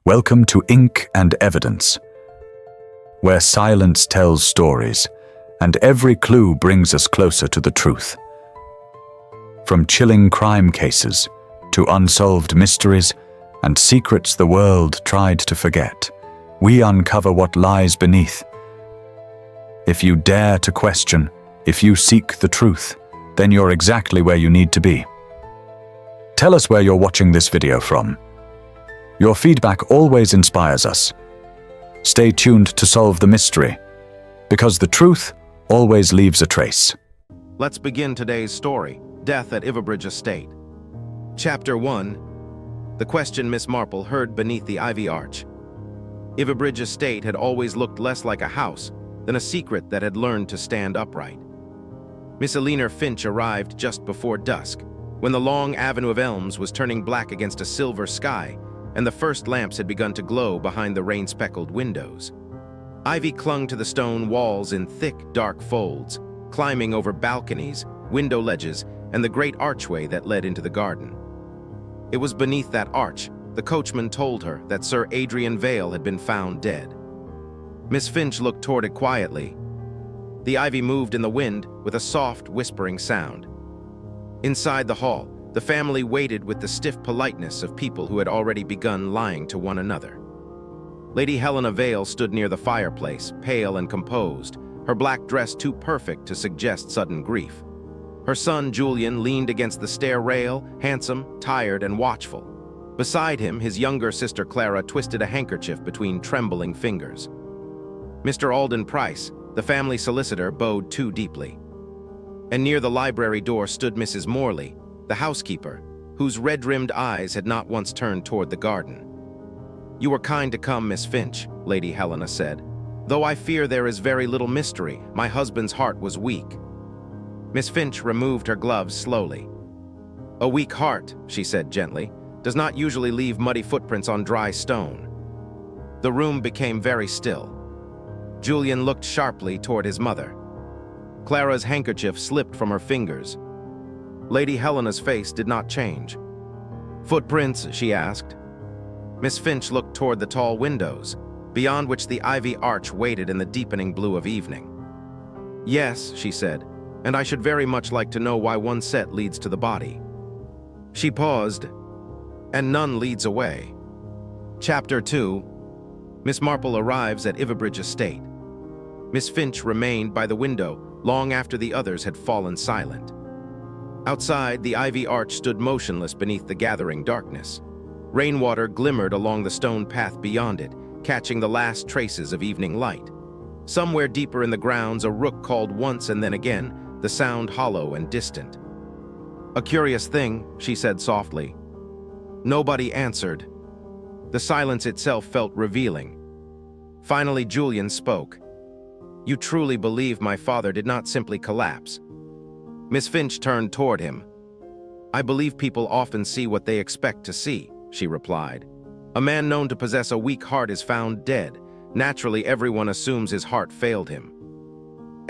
Welcome to Ink and Evidence, where silence tells stories, and every clue brings us closer to the truth. From chilling crime cases to unsolved mysteries and secrets the world tried to forget, we uncover what lies beneath. If you dare to question, if you seek the truth, then you're exactly where you need to be. Tell us where you're watching this video from. Your feedback always inspires us. Stay tuned to solve the mystery, because the truth always leaves a trace. Let's begin today's story, Death at Ivybridge Estate. Chapter 1. The question Miss Marple heard beneath the ivy arch. Ivybridge Estate had always looked less like a house than a secret that had learned to stand upright. Miss Eleanor Finch arrived just before dusk, when the long avenue of elms was turning black against a silver sky, and the first lamps had begun to glow behind the rain-speckled windows. Ivy clung to the stone walls in thick, dark folds, climbing over balconies, window ledges, and the great archway that led into the garden. It was beneath that arch the coachman told her that Sir Adrian Vale had been found dead. Miss Finch looked toward it quietly. The ivy moved in the wind with a soft, whispering sound. Inside the hall, the family waited with the stiff politeness of people who had already begun lying to one another. Lady Helena Vale stood near the fireplace, pale and composed, her black dress too perfect to suggest sudden grief. Her son, Julian, leaned against the stair rail, handsome, tired, and watchful. Beside him, his younger sister Clara twisted a handkerchief between trembling fingers. Mr. Alden Price, the family solicitor, bowed too deeply. And near the library door stood Mrs. Morley, the housekeeper, whose red-rimmed eyes had not once turned toward the garden. "You were kind to come, Miss Finch," Lady Helena said. "Though I fear there is very little mystery, my husband's heart was weak." Miss Finch removed her gloves slowly. "A weak heart," she said gently, "does not usually leave muddy footprints on dry stone." The room became very still. Julian looked sharply toward his mother. Clara's handkerchief slipped from her fingers. Lady Helena's face did not change. "Footprints?" she asked. Miss Finch looked toward the tall windows, beyond which the ivy arch waited in the deepening blue of evening. "Yes," she said, "and I should very much like to know why one set leads to the body." She paused, "And none leads away." Chapter 2. Miss Marple arrives at Ivybridge Estate. Miss Finch remained by the window long after the others had fallen silent. Outside, the ivy arch stood motionless beneath the gathering darkness. Rainwater glimmered along the stone path beyond it, catching the last traces of evening light. Somewhere deeper in the grounds, a rook called once and then again, the sound hollow and distant. "A curious thing," she said softly. Nobody answered. The silence itself felt revealing. Finally, Julian spoke. "You truly believe my father did not simply collapse?" Miss Finch turned toward him. "I believe people often see what they expect to see," she replied. "A man known to possess a weak heart is found dead. Naturally, everyone assumes his heart failed him."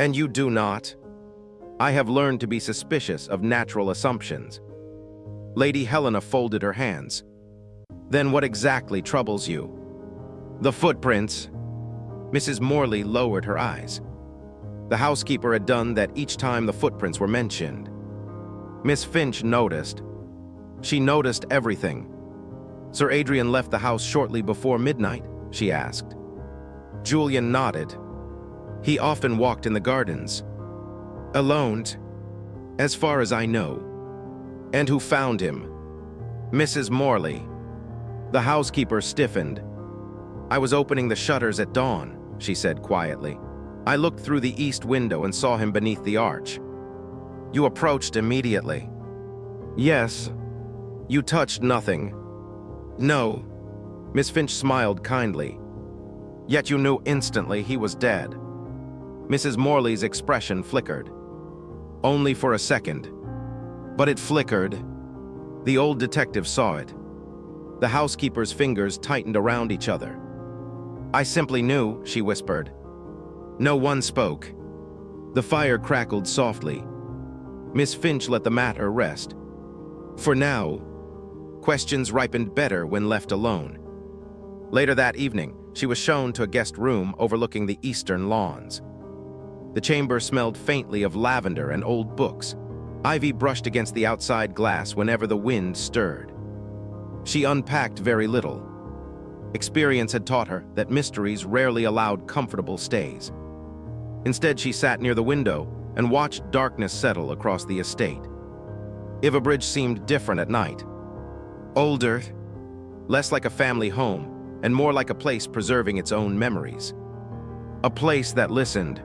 "And you do not?" "I have learned to be suspicious of natural assumptions." Lady Helena folded her hands. "Then what exactly troubles you?" "The footprints." Mrs. Morley lowered her eyes. The housekeeper had done that each time the footprints were mentioned. Miss Finch noticed. She noticed everything. "Sir Adrian left the house shortly before midnight?" she asked. Julian nodded. "He often walked in the gardens." "Alone?" "As far as I know." "And who found him?" "Mrs. Morley." The housekeeper stiffened. "I was opening the shutters at dawn," she said quietly. "I looked through the east window and saw him beneath the arch." "You approached immediately?" "Yes." "You touched nothing?" "No." Miss Finch smiled kindly. "Yet you knew instantly he was dead." Mrs. Morley's expression flickered. "Only for a second." "But it flickered." The old detective saw it. The housekeeper's fingers tightened around each other. "I simply knew," she whispered. No one spoke. The fire crackled softly. Miss Finch let the matter rest. For now, questions ripened better when left alone. Later that evening, she was shown to a guest room overlooking the eastern lawns. The chamber smelled faintly of lavender and old books. Ivy brushed against the outside glass whenever the wind stirred. She unpacked very little. Experience had taught her that mysteries rarely allowed comfortable stays. Instead, she sat near the window and watched darkness settle across the estate. Ivybridge seemed different at night. Older, less like a family home, and more like a place preserving its own memories. A place that listened.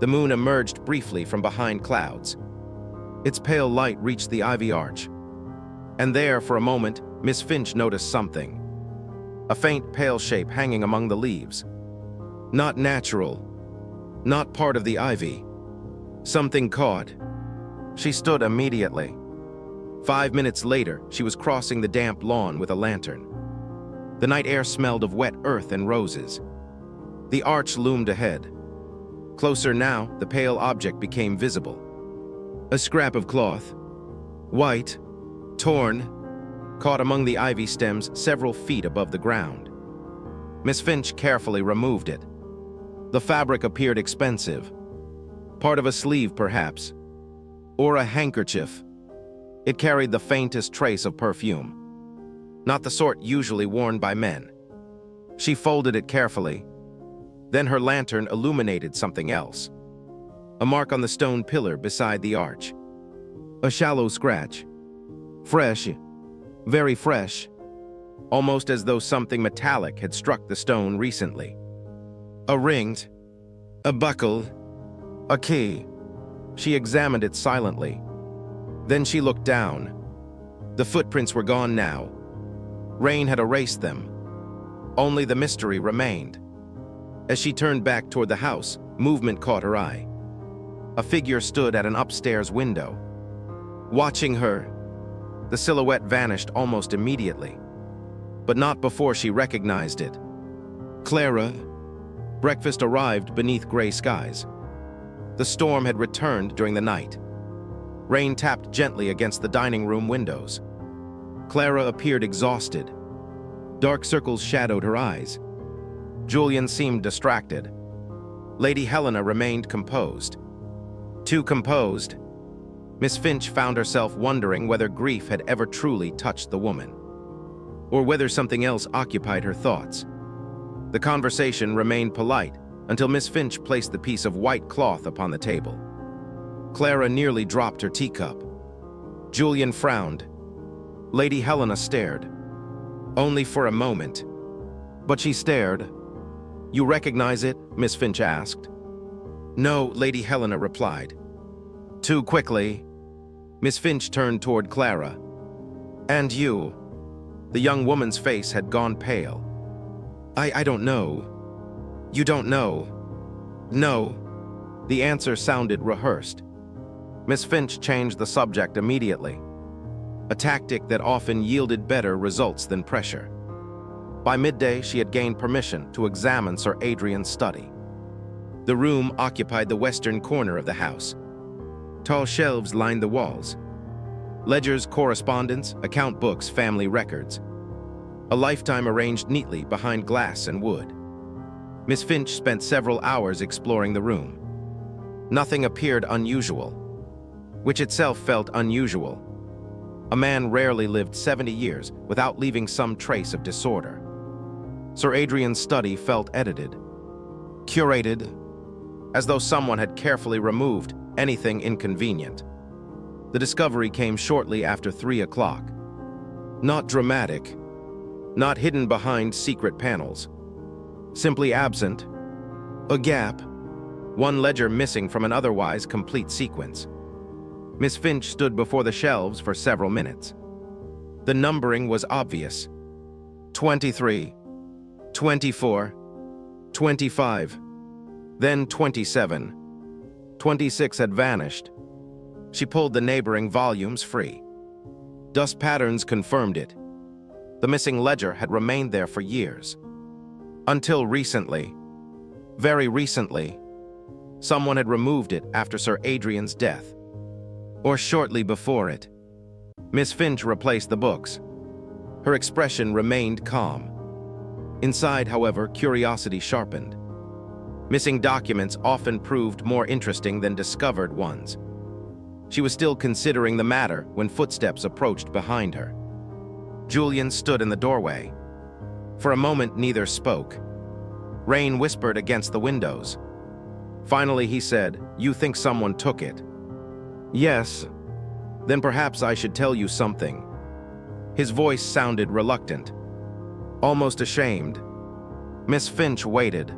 The moon emerged briefly from behind clouds. Its pale light reached the ivy arch. And there, for a moment, Miss Finch noticed something. A faint pale shape hanging among the leaves. Not natural. Not part of the ivy. Something caught. She stood immediately. 5 minutes later, she was crossing the damp lawn with a lantern. The night air smelled of wet earth and roses. The arch loomed ahead. Closer now, the pale object became visible. A scrap of cloth. White, torn, caught among the ivy stems several feet above the ground. Miss Finch carefully removed it. The fabric appeared expensive. Part of a sleeve, perhaps. Or a handkerchief. It carried the faintest trace of perfume. Not the sort usually worn by men. She folded it carefully. Then her lantern illuminated something else. A mark on the stone pillar beside the arch. A shallow scratch. Fresh. Very fresh. Almost as though something metallic had struck the stone recently. A ring. A buckle. A key. She examined it silently. Then she looked down. The footprints were gone now. Rain had erased them. Only the mystery remained. As she turned back toward the house, movement caught her eye. A figure stood at an upstairs window. Watching her, the silhouette vanished almost immediately. But not before she recognized it. Clara. Breakfast arrived beneath gray skies. The storm had returned during the night. Rain tapped gently against the dining room windows. Clara appeared exhausted. Dark circles shadowed her eyes. Julian seemed distracted. Lady Helena remained composed. Too composed, Miss Finch found herself wondering whether grief had ever truly touched the woman, or whether something else occupied her thoughts. The conversation remained polite until Miss Finch placed the piece of white cloth upon the table. Clara nearly dropped her teacup. Julian frowned. Lady Helena stared. Only for a moment. But she stared. "You recognize it?" Miss Finch asked. "No," Lady Helena replied. Too quickly. Miss Finch turned toward Clara. "And you?" The young woman's face had gone pale. I don't know." "You don't know?" "No." The answer sounded rehearsed. Miss Finch changed the subject immediately, a tactic that often yielded better results than pressure. By midday, she had gained permission to examine Sir Adrian's study. The room occupied the western corner of the house. Tall shelves lined the walls. Ledgers, correspondence, account books, family records. A lifetime arranged neatly behind glass and wood. Miss Finch spent several hours exploring the room. Nothing appeared unusual, which itself felt unusual. A man rarely lived 70 years without leaving some trace of disorder. Sir Adrian's study felt edited, curated, as though someone had carefully removed anything inconvenient. The discovery came shortly after 3 o'clock. Not dramatic, not hidden behind secret panels. Simply absent. A gap. One ledger missing from an otherwise complete sequence. Miss Finch stood before the shelves for several minutes. The numbering was obvious. 23, 24, 25, then 27. 26 had vanished. She pulled the neighboring volumes free. Dust patterns confirmed it. The missing ledger had remained there for years. Until recently, very recently, someone had removed it after Sir Adrian's death, or shortly before it. Miss Finch replaced the books. Her expression remained calm. Inside, however, curiosity sharpened. Missing documents often proved more interesting than discovered ones. She was still considering the matter when footsteps approached behind her. Julian stood in the doorway. For a moment, neither spoke. Rain whispered against the windows. Finally, he said, "You think someone took it?" "Yes." "Then perhaps I should tell you something." His voice sounded reluctant, almost ashamed. Miss Finch waited.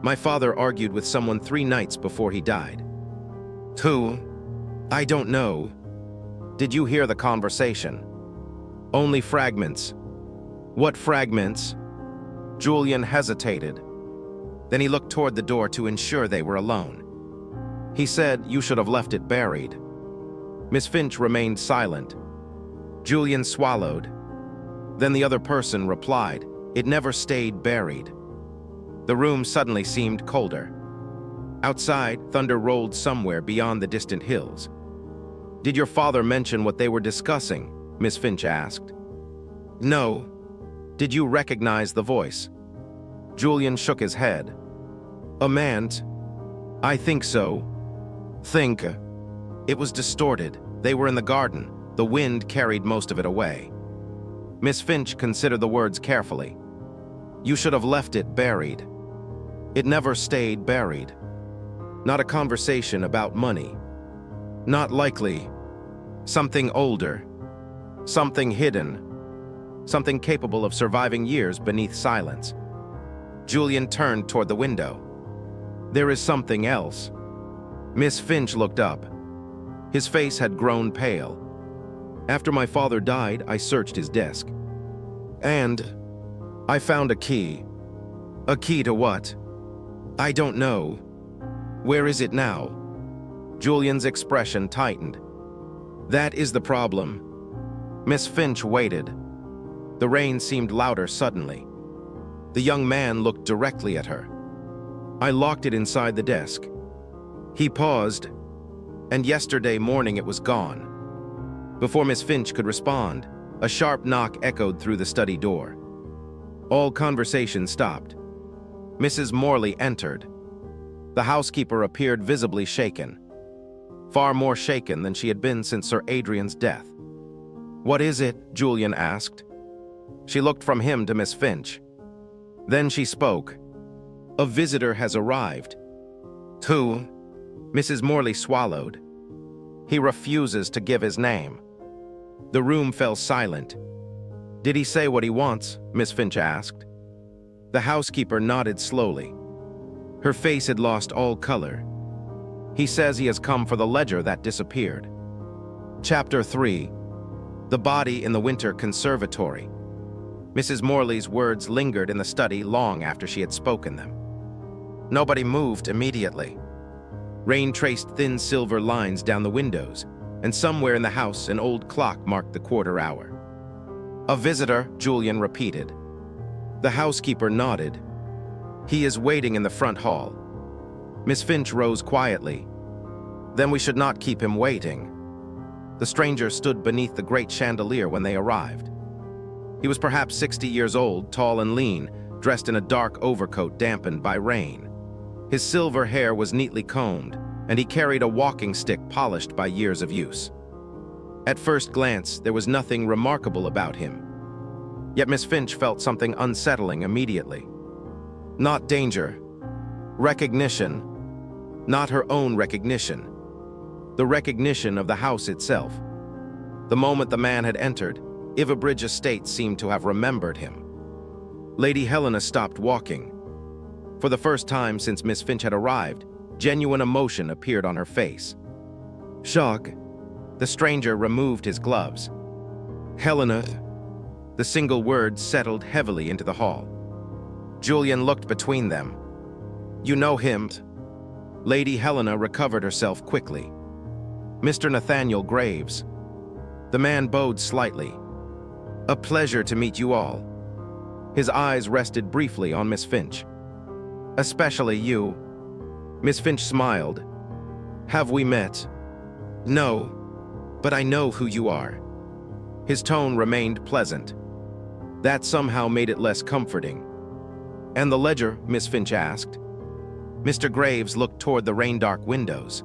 "My father argued with someone 3 nights before he died." "Who?" "I don't know." "Did you hear the conversation?" "Only fragments." "What fragments?" Julian hesitated. Then he looked toward the door to ensure they were alone. He said, "You should have left it buried." Miss Finch remained silent. Julian swallowed. Then the other person replied, "It never stayed buried." The room suddenly seemed colder. Outside, thunder rolled somewhere beyond the distant hills. "Did your father mention what they were discussing?" Miss Finch asked. "No." "Did you recognize the voice?" Julian shook his head. "A man's?" "I think so." "Think." It was distorted. They were in the garden. The wind carried most of it away. Miss Finch considered the words carefully. "You should have left it buried." "It never stayed buried." "Not a conversation about money." "Not likely." "Something older." "Something hidden." "Something capable of surviving years beneath silence." Julian turned toward the window. "There is something else." Miss Finch looked up. His face had grown pale. "After my father died, I searched his desk. And I found a key." "A key to what?" "I don't know." "Where is it now?" Julian's expression tightened. "That is the problem." Miss Finch waited. The rain seemed louder suddenly. The young man looked directly at her. "I locked it inside the desk." He paused, and yesterday morning it was gone. Before Miss Finch could respond, a sharp knock echoed through the study door. All conversation stopped. Mrs. Morley entered. The housekeeper appeared visibly shaken, far more shaken than she had been since Sir Adrian's death. "What is it?" Julian asked. She looked from him to Miss Finch. Then she spoke. "A visitor has arrived." "Who?" Mrs. Morley swallowed. "He refuses to give his name." The room fell silent. "Did he say what he wants?" Miss Finch asked. The housekeeper nodded slowly. Her face had lost all color. "He says he has come for the ledger that disappeared." Chapter 3. The Body in the Winter Conservatory. Mrs. Morley's words lingered in the study long after she had spoken them. Nobody moved immediately. Rain traced thin silver lines down the windows, and somewhere in the house an old clock marked the quarter hour. "A visitor," Julian repeated. The housekeeper nodded. "He is waiting in the front hall." Miss Finch rose quietly. "Then we should not keep him waiting." The stranger stood beneath the great chandelier when they arrived. He was perhaps 60 years old, tall and lean, dressed in a dark overcoat dampened by rain. His silver hair was neatly combed, and he carried a walking stick polished by years of use. At first glance, there was nothing remarkable about him. Yet Miss Finch felt something unsettling immediately. Not danger. Recognition. Not her own recognition. The recognition of the house itself. The moment the man had entered, Ivybridge Estate seemed to have remembered him. Lady Helena stopped walking. For the first time since Miss Finch had arrived, genuine emotion appeared on her face. "Shock." The stranger removed his gloves. "Helena." The single word settled heavily into the hall. Julian looked between them. "You know him?" Lady Helena recovered herself quickly. "Mr. Nathaniel Graves." The man bowed slightly. "A pleasure to meet you all." His eyes rested briefly on Miss Finch. "Especially you." Miss Finch smiled. "Have we met?" "No, but I know who you are." His tone remained pleasant. That somehow made it less comforting. "And the ledger?" Miss Finch asked. Mr. Graves looked toward the rain-dark windows.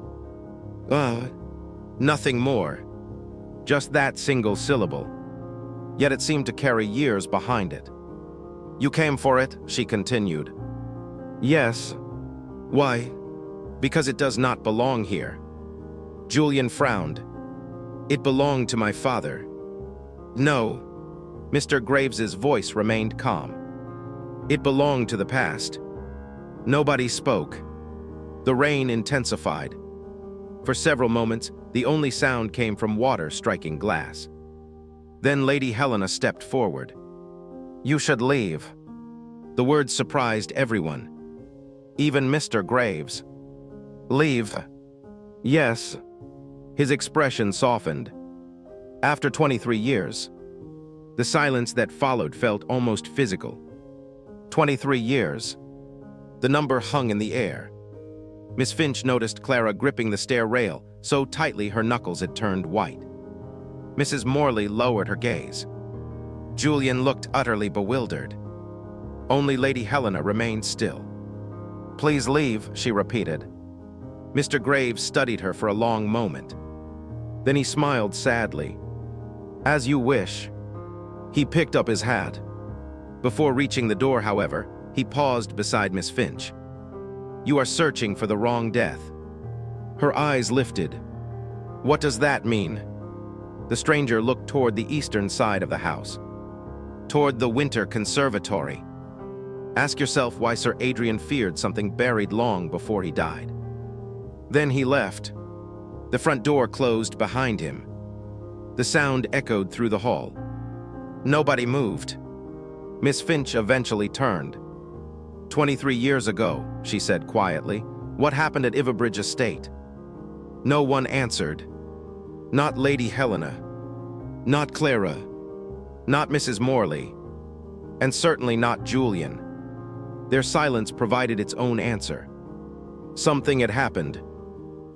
Nothing more. Just that single syllable. Yet it seemed to carry years behind it. "You came for it?" she continued. "Yes." "Why?" "Because it does not belong here." Julian frowned. "It belonged to my father." "No." Mr. Graves's voice remained calm. "It belonged to the past." Nobody spoke. The rain intensified. For several moments, the only sound came from water striking glass. Then Lady Helena stepped forward. "You should leave." The words surprised everyone, even Mr. Graves. "Leave?" "Yes." His expression softened. After 23 years, the silence that followed felt almost physical. 23 years. The number hung in the air. Miss Finch noticed Clara gripping the stair rail so tightly her knuckles had turned white. Mrs. Morley lowered her gaze. Julian looked utterly bewildered. Only Lady Helena remained still. "Please leave," she repeated. Mr. Graves studied her for a long moment. Then he smiled sadly. "As you wish." He picked up his hat. Before reaching the door, however, he paused beside Miss Finch. "You are searching for the wrong death." Her eyes lifted. "What does that mean?" The stranger looked toward the eastern side of the house, toward the winter conservatory. "Ask yourself why Sir Adrian feared something buried long before he died." Then he left. The front door closed behind him. The sound echoed through the hall. Nobody moved. Miss Finch eventually turned. 23 years ago," she said quietly. "What happened at Ivybridge Estate?" No one answered. Not Lady Helena. Not Clara. Not Mrs. Morley. And certainly not Julian. Their silence provided its own answer. Something had happened.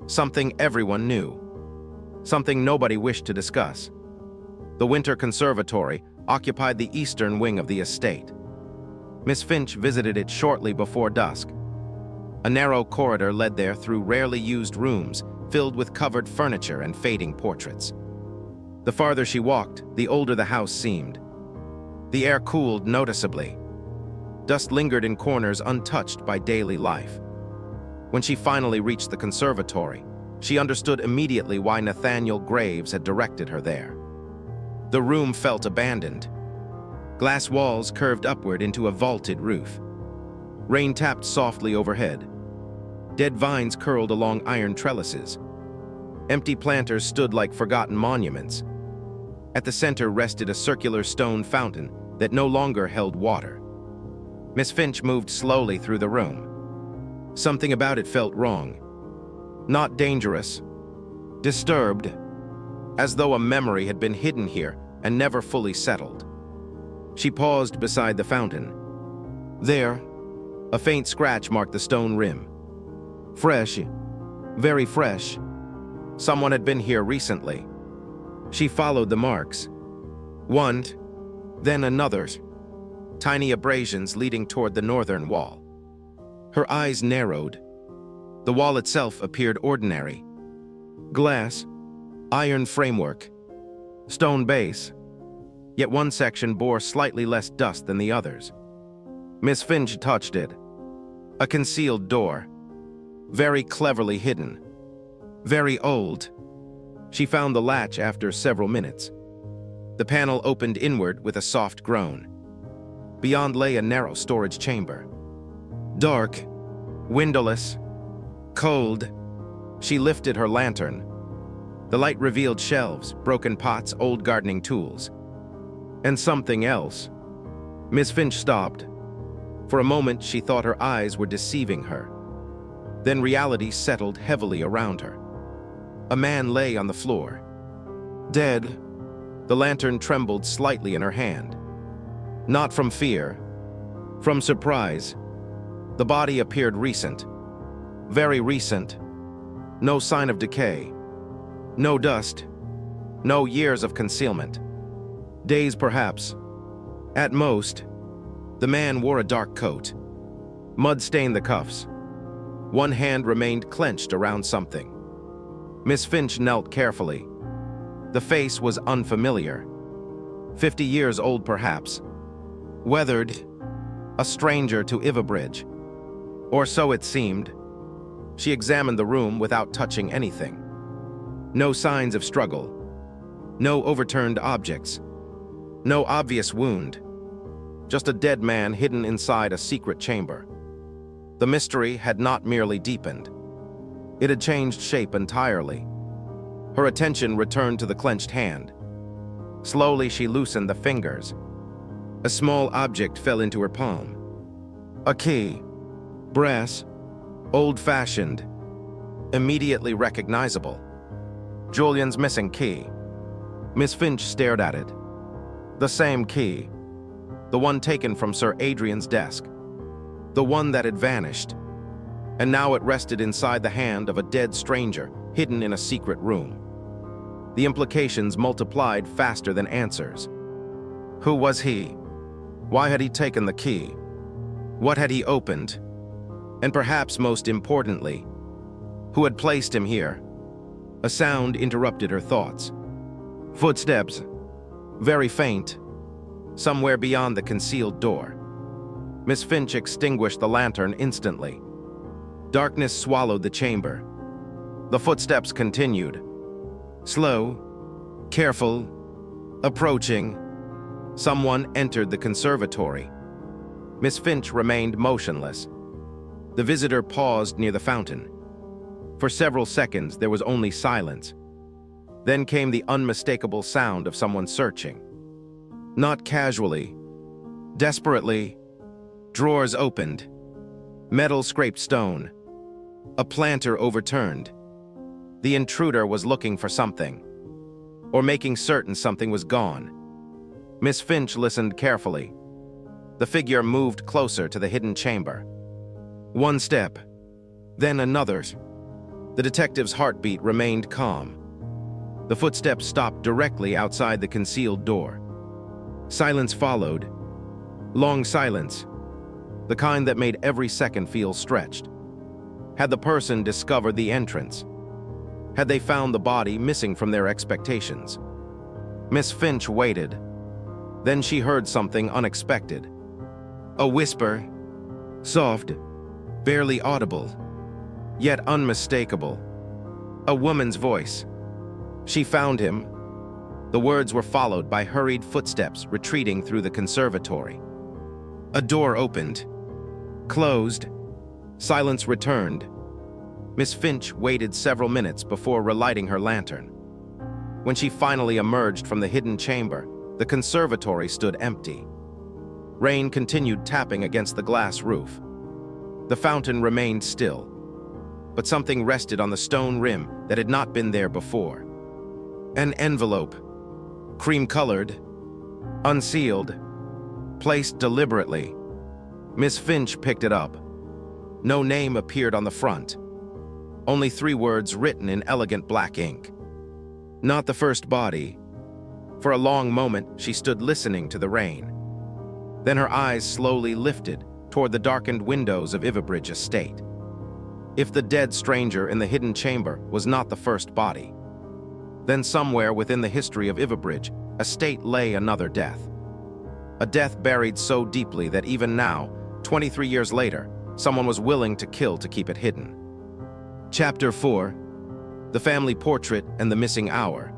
Something everyone knew. Something nobody wished to discuss. The winter conservatory occupied the eastern wing of the estate. Miss Finch visited it shortly before dusk. A narrow corridor led there through rarely used rooms filled with covered furniture and fading portraits. The farther she walked, the older the house seemed. The air cooled noticeably. Dust lingered in corners untouched by daily life. When she finally reached the conservatory, she understood immediately why Nathaniel Graves had directed her there. The room felt abandoned. Glass walls curved upward into a vaulted roof. Rain tapped softly overhead. Dead vines curled along iron trellises. Empty planters stood like forgotten monuments. At the center rested a circular stone fountain that no longer held water. Miss Finch moved slowly through the room. Something about it felt wrong. Not dangerous. Disturbed. As though a memory had been hidden here and never fully settled. She paused beside the fountain. There, a faint scratch marked the stone rim. Fresh. Very fresh. Someone had been here recently. She followed the marks. One, then another. Tiny abrasions leading toward the northern wall. Her eyes narrowed. The wall itself appeared ordinary. Glass, iron framework, stone base. Yet one section bore slightly less dust than the others. Miss Finch touched it. A concealed door. Very cleverly hidden. Very old. She found the latch after several minutes. The panel opened inward with a soft groan. Beyond lay a narrow storage chamber. Dark, windowless, cold. She lifted her lantern. The light revealed shelves, broken pots, old gardening tools. And something else. Miss Finch stopped. For a moment, she thought her eyes were deceiving her. Then reality settled heavily around her. A man lay on the floor. Dead. The lantern trembled slightly in her hand. Not from fear. From surprise. The body appeared recent. Very recent. No sign of decay. No dust. No years of concealment. Days, perhaps. At most. The man wore a dark coat. Mud stained the cuffs. One hand remained clenched around something. Miss Finch knelt carefully. The face was unfamiliar. 50 years old, perhaps. Weathered. A stranger to Ivybridge. Or so it seemed. She examined the room without touching anything. No signs of struggle. No overturned objects. No obvious wound. Just a dead man hidden inside a secret chamber. The mystery had not merely deepened. It had changed shape entirely. Her attention returned to the clenched hand. Slowly, she loosened the fingers. A small object fell into her palm. A key. Brass. Old-fashioned. Immediately recognizable. Julian's missing key. Miss Finch stared at it. The same key. The one taken from Sir Adrian's desk. The one that had vanished. And now it rested inside the hand of a dead stranger, hidden in a secret room. The implications multiplied faster than answers. Who was he? Why had he taken the key? What had he opened? And perhaps most importantly, who had placed him here? A sound interrupted her thoughts. Footsteps, very faint, somewhere beyond the concealed door. Miss Finch extinguished the lantern instantly. Darkness swallowed the chamber. The footsteps continued. Slow, careful, approaching. Someone entered the conservatory. Miss Finch remained motionless. The visitor paused near the fountain. For several seconds, there was only silence. Then came the unmistakable sound of someone searching. Not casually, desperately. Drawers opened. Metal scraped stone. A planter overturned. The intruder was looking for something, or making certain something was gone. Miss Finch listened carefully. The figure moved closer to the hidden chamber. One step, then another. The detective's heartbeat remained calm. The footsteps stopped directly outside the concealed door. Silence followed. Long silence. The kind that made every second feel stretched. Had the person discovered the entrance? Had they found the body missing from their expectations? Miss Finch waited. Then she heard something unexpected. A whisper, soft, barely audible, yet unmistakable. A woman's voice. She found him. The words were followed by hurried footsteps retreating through the conservatory. A door opened. Closed. Silence returned. Miss Finch waited several minutes before relighting her lantern. When she finally emerged from the hidden chamber, the conservatory stood empty. Rain continued tapping against the glass roof. The fountain remained still, but something rested on the stone rim that had not been there before. An envelope, cream-colored, unsealed, placed deliberately. Miss Finch picked it up. No name appeared on the front. Only 3 words written in elegant black ink. Not the first body. For a long moment, she stood listening to the rain. Then her eyes slowly lifted toward the darkened windows of Ivybridge Estate. If the dead stranger in the hidden chamber was not the first body, then somewhere within the history of Ivybridge Estate lay another death. A death buried so deeply that even now, 23 years later, someone was willing to kill to keep it hidden. Chapter 4. The Family Portrait and the Missing Hour.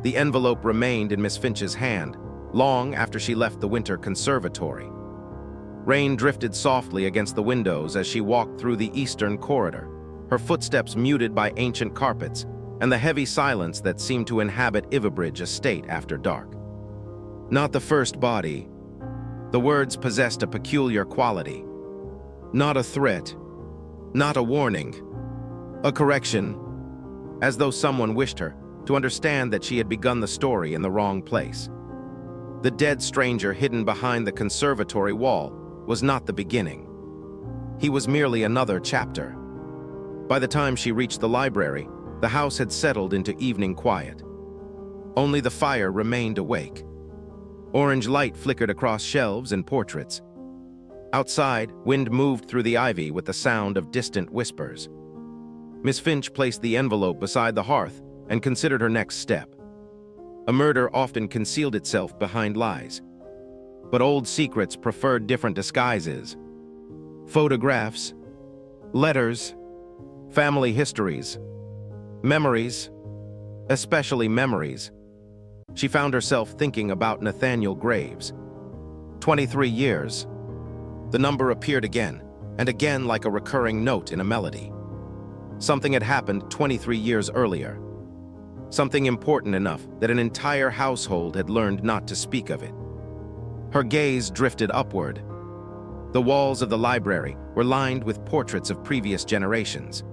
The envelope remained in Miss Finch's hand long after she left the winter conservatory. Rain drifted softly against the windows as she walked through the eastern corridor, her footsteps muted by ancient carpets and the heavy silence that seemed to inhabit Ivybridge Estate after dark. Not the first body. The words possessed a peculiar quality. Not a threat. Not a warning. A correction, as though someone wished her to understand that she had begun the story in the wrong place. The dead stranger hidden behind the conservatory wall was not the beginning. He was merely another chapter. By the time she reached the library, the house had settled into evening quiet. Only the fire remained awake. Orange light flickered across shelves and portraits. Outside, wind moved through the ivy with the sound of distant whispers. Miss Finch placed the envelope beside the hearth and considered her next step. A murder often concealed itself behind lies, but old secrets preferred different disguises. Photographs, letters, family histories, memories, especially memories. She found herself thinking about Nathaniel Graves. 23 years. The number appeared again, and again like a recurring note in a melody. Something had happened 23 years earlier. Something important enough that an entire household had learned not to speak of it. Her gaze drifted upward. The walls of the library were lined with portraits of previous generations.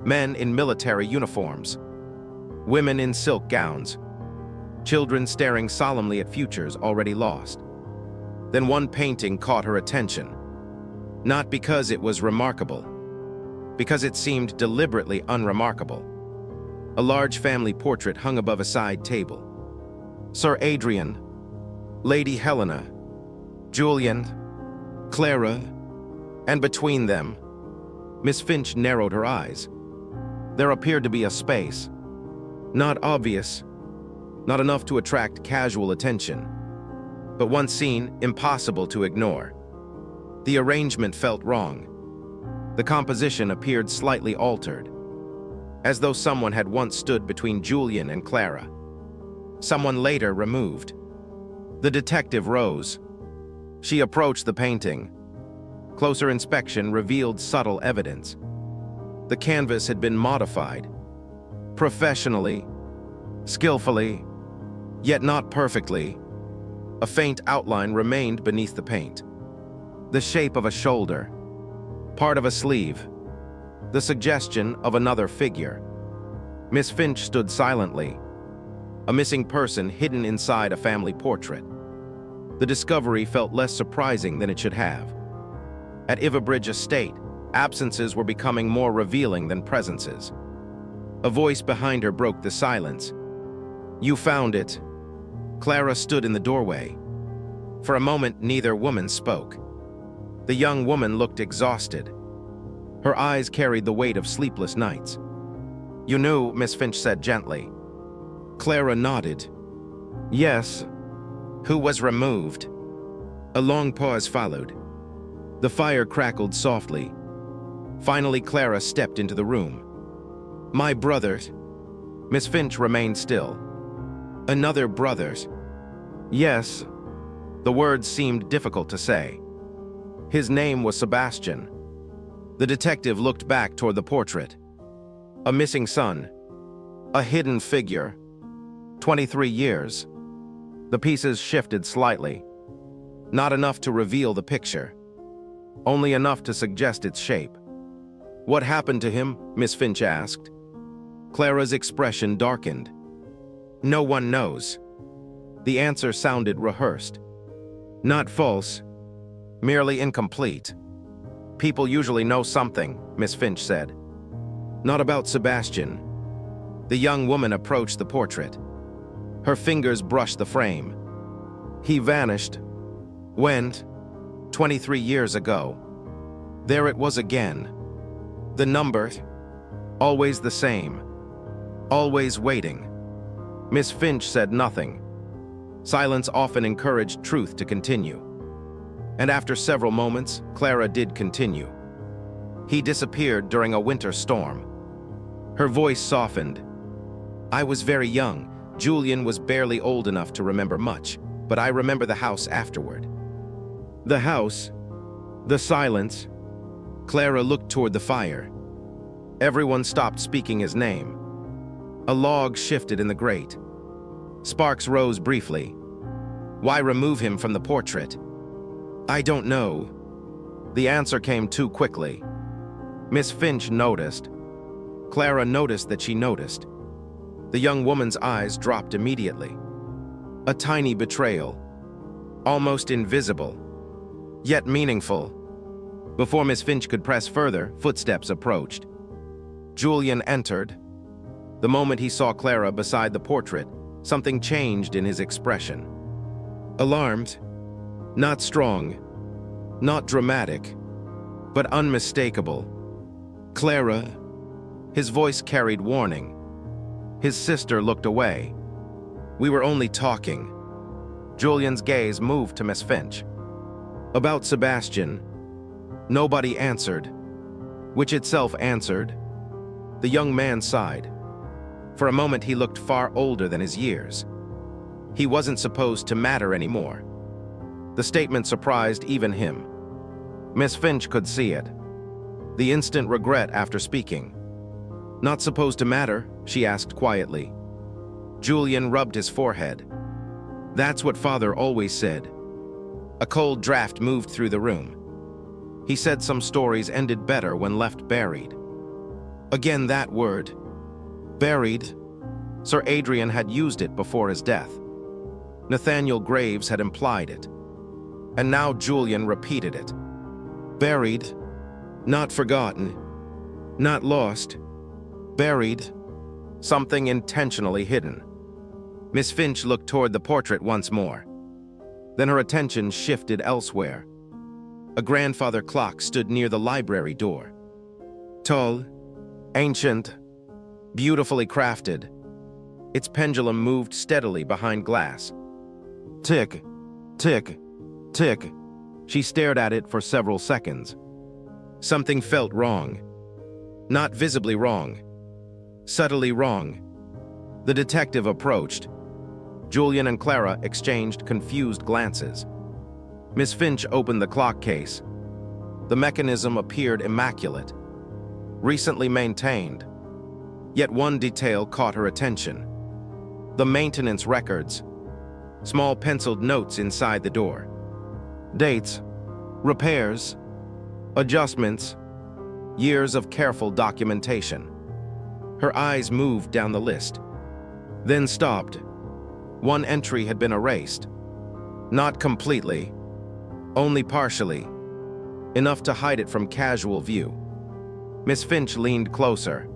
Men in military uniforms, women in silk gowns, children staring solemnly at futures already lost. Then one painting caught her attention, not because it was remarkable, because it seemed deliberately unremarkable. A large family portrait hung above a side table. Sir Adrian, Lady Helena, Julian, Clara, and between them, Miss Finch narrowed her eyes. There appeared to be a space, not obvious, not enough to attract casual attention, but once seen, impossible to ignore. The arrangement felt wrong. The composition appeared slightly altered, as though someone had once stood between Julian and Clara. Someone later removed. The detective rose. She approached the painting. Closer inspection revealed subtle evidence. The canvas had been modified, professionally, skillfully, yet not perfectly. A faint outline remained beneath the paint. The shape of a shoulder, part of a sleeve, the suggestion of another figure. Miss Finch stood silently, a missing person hidden inside a family portrait. The discovery felt less surprising than it should have. At Ivybridge Estate, absences were becoming more revealing than presences. A voice behind her broke the silence. "You found it." Clara stood in the doorway. For a moment, neither woman spoke. The young woman looked exhausted. Her eyes carried the weight of sleepless nights. "You knew," Miss Finch said gently. Clara nodded. "Yes." "Who was removed?" A long pause followed. The fire crackled softly. Finally, Clara stepped into the room. "My brother." Miss Finch remained still. "Another brother?" "Yes." The words seemed difficult to say. "His name was Sebastian." The detective looked back toward the portrait. A missing son. A hidden figure. 23 years. The pieces shifted slightly. Not enough to reveal the picture. Only enough to suggest its shape. "What happened to him?" Miss Finch asked. Clara's expression darkened. "No one knows." The answer sounded rehearsed. "Not false, merely incomplete. People usually know something," Miss Finch said. "Not about Sebastian." The young woman approached the portrait. Her fingers brushed the frame. "He vanished. Went. 23 years ago. There it was again. The number, always the same. Always waiting." Miss Finch said nothing. Silence often encouraged truth to continue. And after several moments, Clara did continue. "He disappeared during a winter storm." Her voice softened. "I was very young. Julian was barely old enough to remember much, but I remember the house afterward." The house, the silence. Clara looked toward the fire. Everyone stopped speaking his name. A log shifted in the grate. Sparks rose briefly. "Why remove him from the portrait?" "I don't know." The answer came too quickly. Miss Finch noticed. Clara noticed that she noticed. The young woman's eyes dropped immediately. A tiny betrayal. Almost invisible, yet meaningful. Before Miss Finch could press further, footsteps approached. Julian entered. The moment he saw Clara beside the portrait, something changed in his expression. Alarmed, not strong, Not dramatic, but unmistakable. Clara. His voice carried warning. His sister looked away. We were only talking. Julian's gaze moved to Miss Finch. About Sebastian. Nobody answered, which itself answered. The young man sighed. For a moment he looked far older than his years. He wasn't supposed to matter anymore. The statement surprised even him. Miss Finch could see it. The instant regret after speaking. Not supposed to matter, she asked quietly. Julian rubbed his forehead. That's what Father always said. A cold draft moved through the room. He said some stories ended better when left buried. Again that word. Buried. Sir Adrian had used it before his death. Nathaniel Graves had implied it. And now Julian repeated it. Buried. Not forgotten. Not lost. Buried. Something intentionally hidden. Miss Finch looked toward the portrait once more. Then her attention shifted elsewhere. A grandfather clock stood near the library door. Tall, ancient, beautifully crafted. Its pendulum moved steadily behind glass. Tick, tick, tick. She stared at it for several seconds. Something felt wrong. Not visibly wrong. Subtly wrong. The detective approached. Julian and Clara exchanged confused glances. Miss Finch opened the clock case. The mechanism appeared immaculate, recently maintained. Yet one detail caught her attention. The maintenance records. Small penciled notes inside the door. Dates, repairs, adjustments, years of careful documentation. Her eyes moved down the list, then stopped. One entry had been erased. Not completely, only partially, enough to hide it from casual view. Miss Finch leaned closer.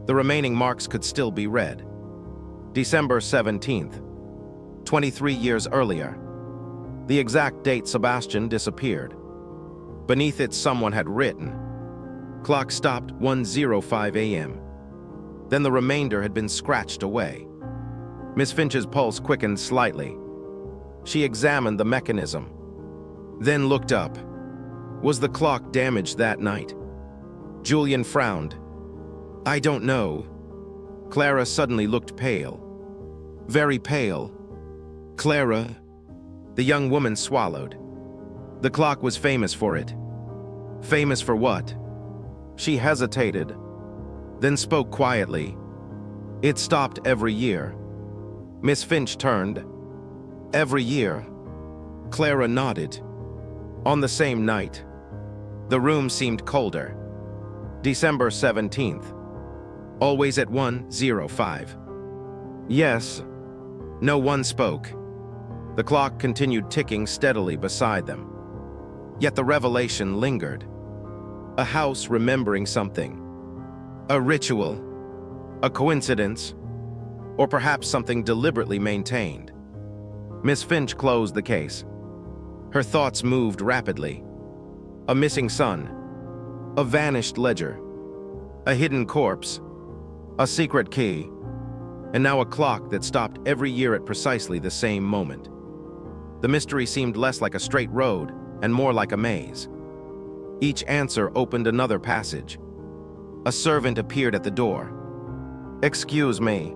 The remaining marks could still be read. December 17th, 23 years earlier. The exact date Sebastian disappeared. Beneath it someone had written. Clock stopped 1:05 a.m. Then the remainder had been scratched away. Miss Finch's pulse quickened slightly. She examined the mechanism, then looked up. Was the clock damaged that night? Julian frowned. I don't know. Clara suddenly looked pale. Very pale. Clara. The young woman swallowed. The clock was famous for it. Famous for what? She hesitated, then spoke quietly. It stopped every year. Miss Finch turned. Every year. Clara nodded. On the same night. The room seemed colder. December 17th. Always at 1:05. Yes. No one spoke. The clock continued ticking steadily beside them. Yet the revelation lingered. A house remembering something. A ritual. A coincidence. Or perhaps something deliberately maintained. Miss Finch closed the case. Her thoughts moved rapidly. A missing son. A vanished ledger. A hidden corpse. A secret key. And now a clock that stopped every year at precisely the same moment. The mystery seemed less like a straight road and more like a maze. Each answer opened another passage. A servant appeared at the door. Excuse me.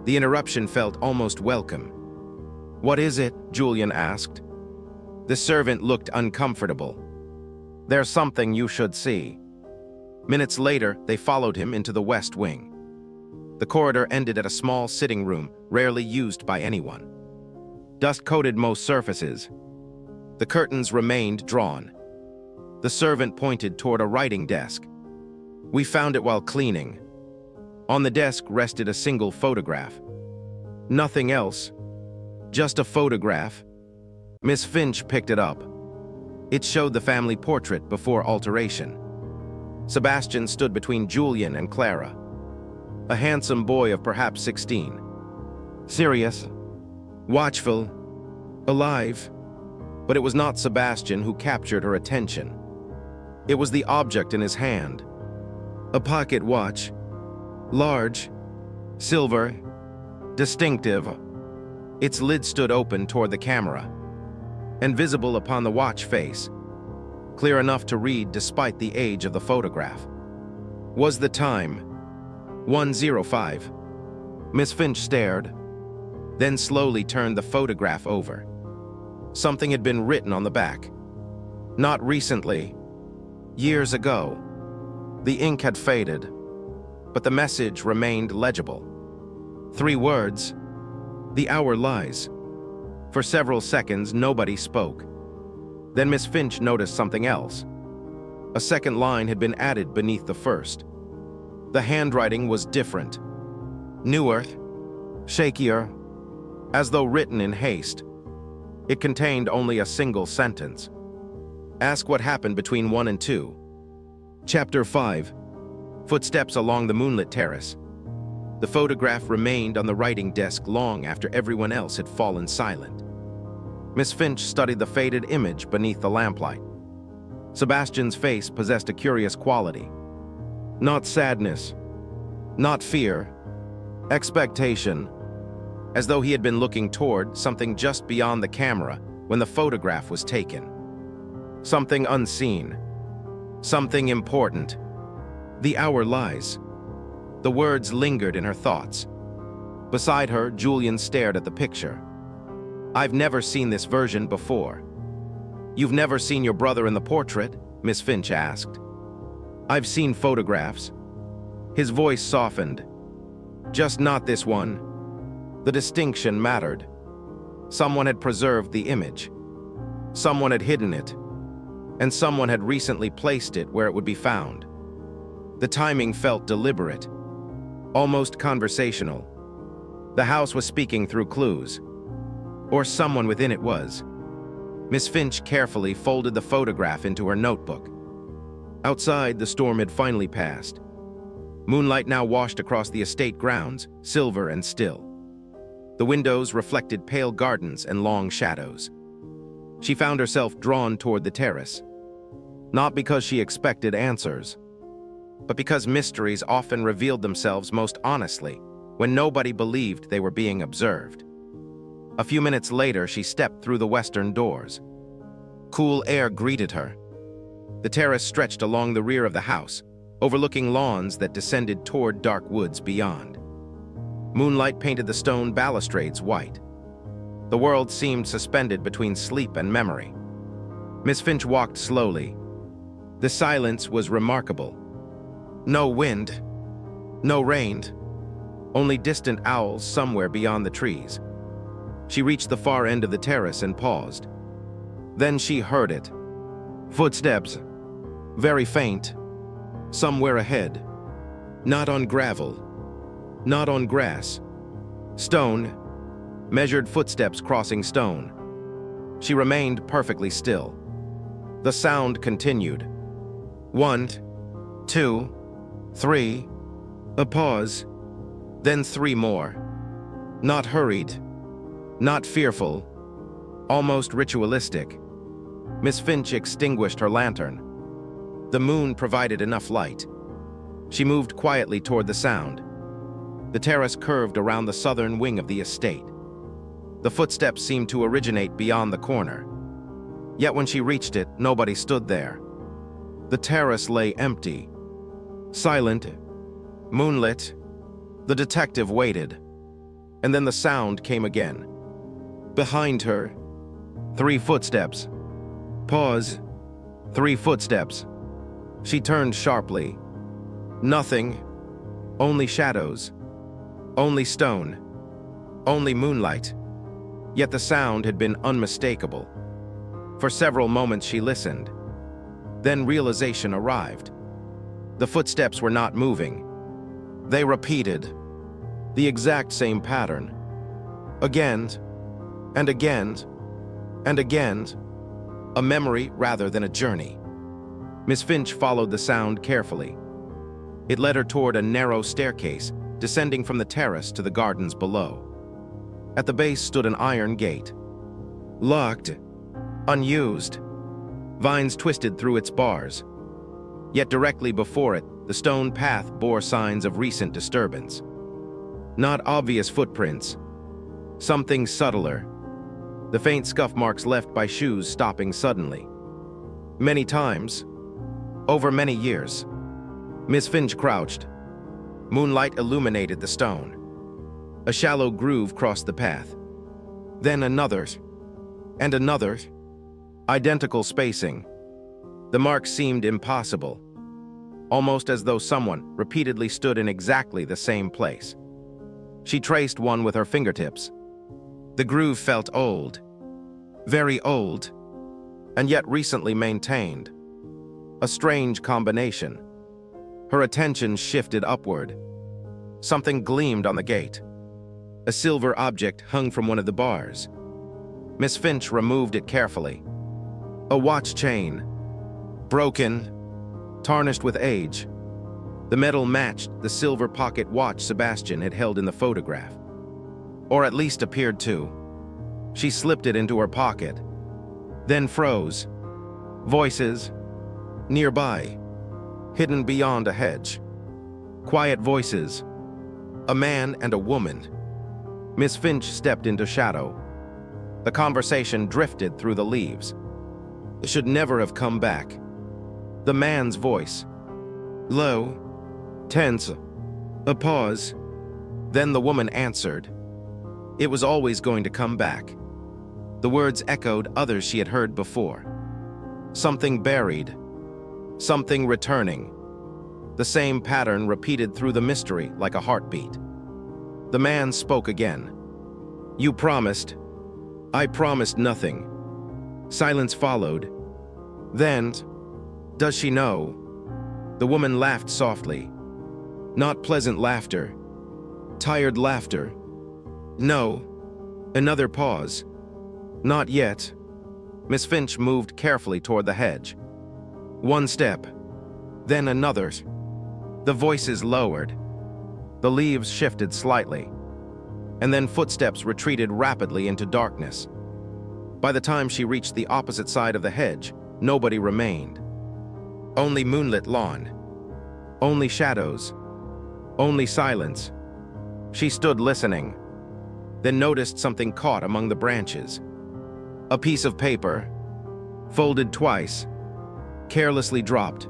The interruption felt almost welcome. What is it? Julian asked. The servant looked uncomfortable. There's something you should see. Minutes later, they followed him into the west wing. The corridor ended at a small sitting room, rarely used by anyone. Dust coated most surfaces. The curtains remained drawn. The servant pointed toward a writing desk. We found it while cleaning. On the desk rested a single photograph. Nothing else. Just a photograph. Miss Finch picked it up. It showed the family portrait before alteration. Sebastian stood between Julian and Clara. A handsome boy of perhaps 16. Serious. Watchful. Alive. But it was not Sebastian who captured her attention. It was the object in his hand. A pocket watch. Large, silver, distinctive. Its lid stood open toward the camera, and visible upon the watch face, clear enough to read despite the age of the photograph. Was the time 1:05? Miss Finch stared, then slowly turned the photograph over. Something had been written on the back. Not recently. Years ago. The ink had faded, but the message remained legible. 3 words. The hour lies. For several seconds, nobody spoke. Then Miss Finch noticed something else. A second line had been added beneath the first. The handwriting was different. Newer, shakier, as though written in haste. It contained only a single sentence. Ask what happened between 1 and 2. Chapter 5. Footsteps along the moonlit terrace. The photograph remained on the writing desk long after everyone else had fallen silent. Miss Finch studied the faded image beneath the lamplight. Sebastian's face possessed a curious quality. Not sadness, not fear, expectation, as though he had been looking toward something just beyond the camera when the photograph was taken. Something unseen, something important. The hour lies. The words lingered in her thoughts. Beside her, Julian stared at the picture. I've never seen this version before. You've never seen your brother in the portrait? Miss Finch asked. I've seen photographs. His voice softened. Just not this one. The distinction mattered. Someone had preserved the image. Someone had hidden it. And someone had recently placed it where it would be found. The timing felt deliberate, almost conversational. The house was speaking through clues. Or someone within it was. Miss Finch carefully folded the photograph into her notebook. Outside, the storm had finally passed. Moonlight now washed across the estate grounds, silver and still. The windows reflected pale gardens and long shadows. She found herself drawn toward the terrace. Not because she expected answers, but because mysteries often revealed themselves most honestly when nobody believed they were being observed. A few minutes later, she stepped through the western doors. Cool air greeted her. The terrace stretched along the rear of the house, overlooking lawns that descended toward dark woods beyond. Moonlight painted the stone balustrades white. The world seemed suspended between sleep and memory. Miss Finch walked slowly. The silence was remarkable. No wind, no rain, only distant owls somewhere beyond the trees. She reached the far end of the terrace and paused. Then she heard it. Footsteps, very faint, somewhere ahead. Not on gravel, not on grass. Stone, measured footsteps crossing stone. She remained perfectly still. The sound continued. 1, 2, 3, a pause, then 3 more. Not hurried, not fearful, almost ritualistic. Miss Finch extinguished her lantern. The moon provided enough light. She moved quietly toward the sound. The terrace curved around the southern wing of the estate. The footsteps seemed to originate beyond the corner. Yet when she reached it, nobody stood there. The terrace lay empty, silent, moonlit. The detective waited, and then the sound came again. Behind her, 3 footsteps. Pause. 3 footsteps. She turned sharply. Nothing. Only shadows. Only stone. Only moonlight. Yet the sound had been unmistakable. For several moments she listened. Then realization arrived. The footsteps were not moving. They repeated the exact same pattern. Again, and again, and again. A memory rather than a journey. Miss Finch followed the sound carefully. It led her toward a narrow staircase, descending from the terrace to the gardens below. At the base stood an iron gate. Locked, unused. Vines twisted through its bars. Yet directly before it, the stone path bore signs of recent disturbance. Not obvious footprints. Something subtler. The faint scuff marks left by shoes stopping suddenly. Many times, over many years, Miss Finch crouched. Moonlight illuminated the stone. A shallow groove crossed the path. Then another, and another. Identical spacing. The marks seemed impossible, almost as though someone repeatedly stood in exactly the same place. She traced one with her fingertips. The groove felt old, very old, and yet recently maintained. A strange combination. Her attention shifted upward. Something gleamed on the gate. A silver object hung from one of the bars. Miss Finch removed it carefully. A watch chain. Broken, tarnished with age. The metal matched the silver pocket watch Sebastian had held in the photograph. Or at least appeared to. She slipped it into her pocket. Then froze. Voices. Nearby. Hidden beyond a hedge. Quiet voices. A man and a woman. Miss Finch stepped into shadow. The conversation drifted through the leaves. It should never have come back. The man's voice. Low. Tense. A pause. Then the woman answered. It was always going to come back. The words echoed others she had heard before. Something buried. Something returning. The same pattern repeated through the mystery like a heartbeat. The man spoke again. You promised. I promised nothing. Silence followed. Then, does she know? The woman laughed softly. Not pleasant laughter. Tired laughter. No. Another pause. Not yet. Miss Finch moved carefully toward the hedge. One step. Then another. The voices lowered. The leaves shifted slightly. And then footsteps retreated rapidly into darkness. By the time she reached the opposite side of the hedge, nobody remained. Only moonlit lawn. Only shadows. Only silence. She stood listening, then noticed something caught among the branches. A piece of paper, folded twice, carelessly dropped,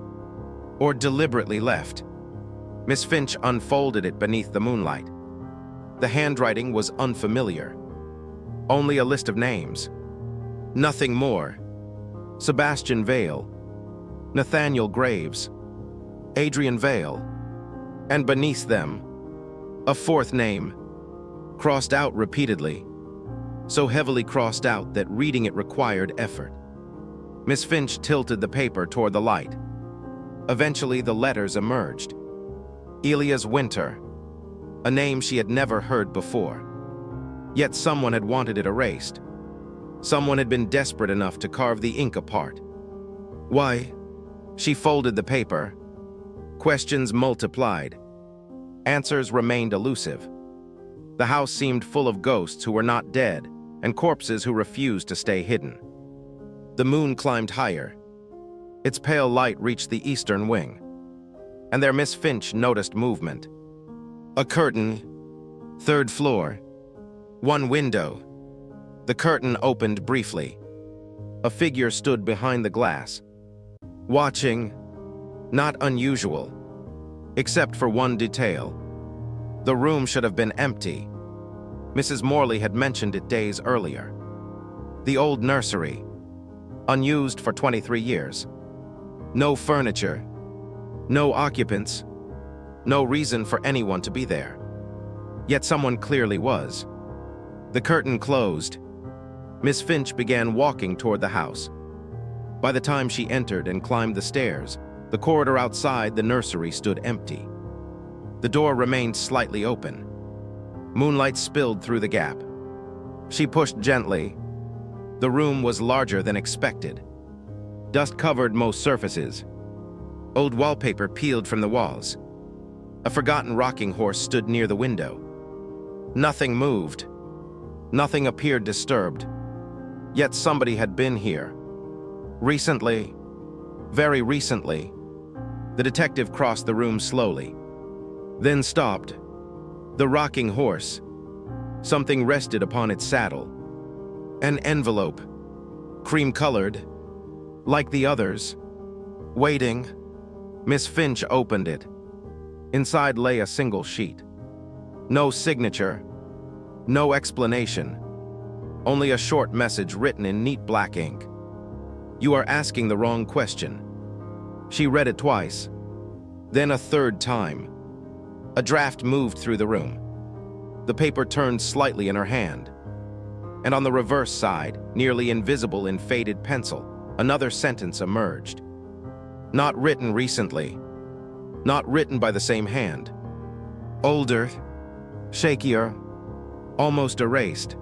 or deliberately left. Miss Finch unfolded it beneath the moonlight. The handwriting was unfamiliar. Only a list of names. Nothing more. Sebastian Vale, Nathaniel Graves, Adrian Vale, and beneath them, a fourth name, crossed out repeatedly, so heavily crossed out that reading it required effort. Miss Finch tilted the paper toward the light. Eventually, the letters emerged. Elias Winter, a name she had never heard before. Yet someone had wanted it erased. Someone had been desperate enough to carve the ink apart. Why? She folded the paper. Questions multiplied. Answers remained elusive. The house seemed full of ghosts who were not dead and corpses who refused to stay hidden. The moon climbed higher. Its pale light reached the eastern wing. And there Miss Finch noticed movement. A curtain, third floor, one window. The curtain opened briefly. A figure stood behind the glass, watching. Not unusual, except for one detail. The room should have been empty. Mrs. Morley had mentioned it days earlier. The old nursery, unused for 23 years. No furniture, no occupants, no reason for anyone to be there. Yet someone clearly was. The curtain closed. Miss Finch began walking toward the house. By the time she entered and climbed the stairs, the corridor outside the nursery stood empty. The door remained slightly open. Moonlight spilled through the gap. She pushed gently. The room was larger than expected. Dust covered most surfaces. Old wallpaper peeled from the walls. A forgotten rocking horse stood near the window. Nothing moved. Nothing appeared disturbed. Yet somebody had been here. Recently, very recently. The detective crossed the room slowly, then stopped. The rocking horse. Something rested upon its saddle. An envelope, cream-colored, like the others. Waiting, Miss Finch opened it. Inside lay a single sheet. No signature, no explanation, only a short message written in neat black ink. "You are asking the wrong question." She read it twice, then a third time. A draft moved through the room. The paper turned slightly in her hand, and on the reverse side, nearly invisible in faded pencil, another sentence emerged. Not written recently, not written by the same hand. Older, shakier, almost erased.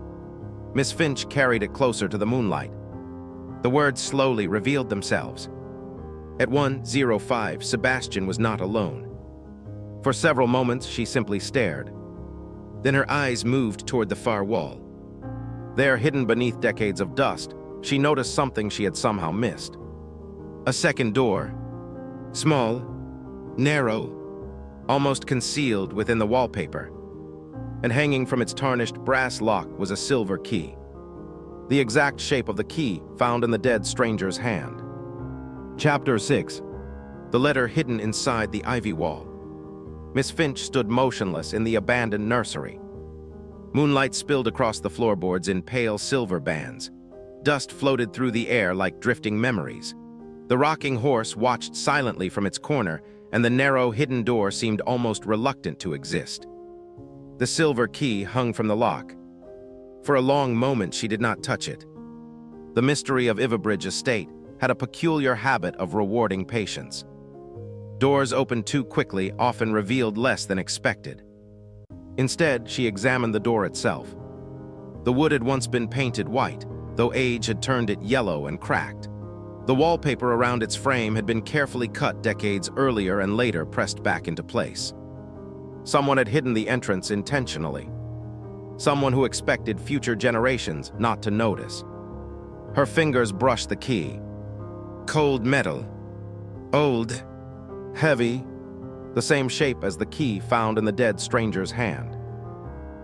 Miss Finch carried it closer to the moonlight. The words slowly revealed themselves. At 1:05, Sebastian was not alone. For several moments, she simply stared. Then her eyes moved toward the far wall. There, hidden beneath decades of dust, she noticed something she had somehow missed. A second door. Small, narrow, almost concealed within the wallpaper. And hanging from its tarnished brass lock was a silver key. The exact shape of the key found in the dead stranger's hand. Chapter 6. The letter hidden inside the ivy wall. Miss Finch stood motionless in the abandoned nursery. Moonlight spilled across the floorboards in pale silver bands. Dust floated through the air like drifting memories. The rocking horse watched silently from its corner, and the narrow, hidden door seemed almost reluctant to exist. The silver key hung from the lock. For a long moment, she did not touch it. The mystery of Ivybridge Estate had a peculiar habit of rewarding patience. Doors opened too quickly often revealed less than expected. Instead, she examined the door itself. The wood had once been painted white, though age had turned it yellow and cracked. The wallpaper around its frame had been carefully cut decades earlier and later pressed back into place. Someone had hidden the entrance intentionally. Someone who expected future generations not to notice. Her fingers brushed the key. Cold metal. Old. Heavy. The same shape as the key found in the dead stranger's hand.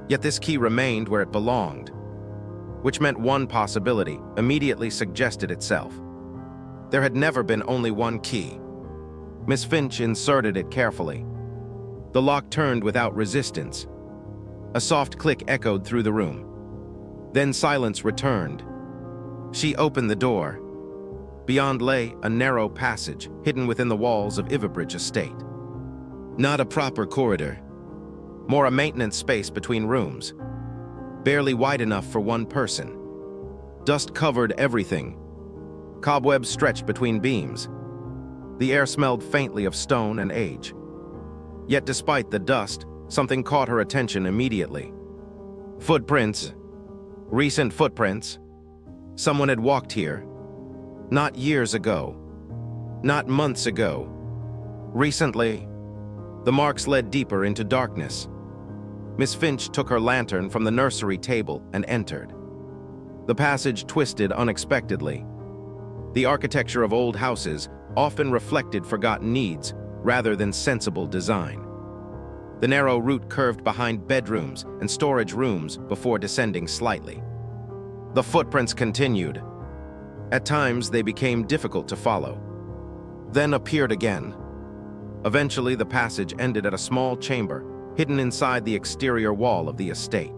Yet this key remained where it belonged, which meant one possibility immediately suggested itself. There had never been only one key. Miss Finch inserted it carefully. The lock turned without resistance. A soft click echoed through the room. Then silence returned. She opened the door. Beyond lay a narrow passage hidden within the walls of Ivybridge Estate. Not a proper corridor, more a maintenance space between rooms, barely wide enough for one person. Dust covered everything. Cobwebs stretched between beams. The air smelled faintly of stone and age. Yet despite the dust, something caught her attention immediately. Footprints. Recent footprints. Someone had walked here. Not years ago. Not months ago. Recently. The marks led deeper into darkness. Miss Finch took her lantern from the nursery table and entered. The passage twisted unexpectedly. The architecture of old houses often reflected forgotten needs rather than sensible design. The narrow route curved behind bedrooms and storage rooms before descending slightly. The footprints continued. At times, they became difficult to follow, then appeared again. Eventually, the passage ended at a small chamber hidden inside the exterior wall of the estate.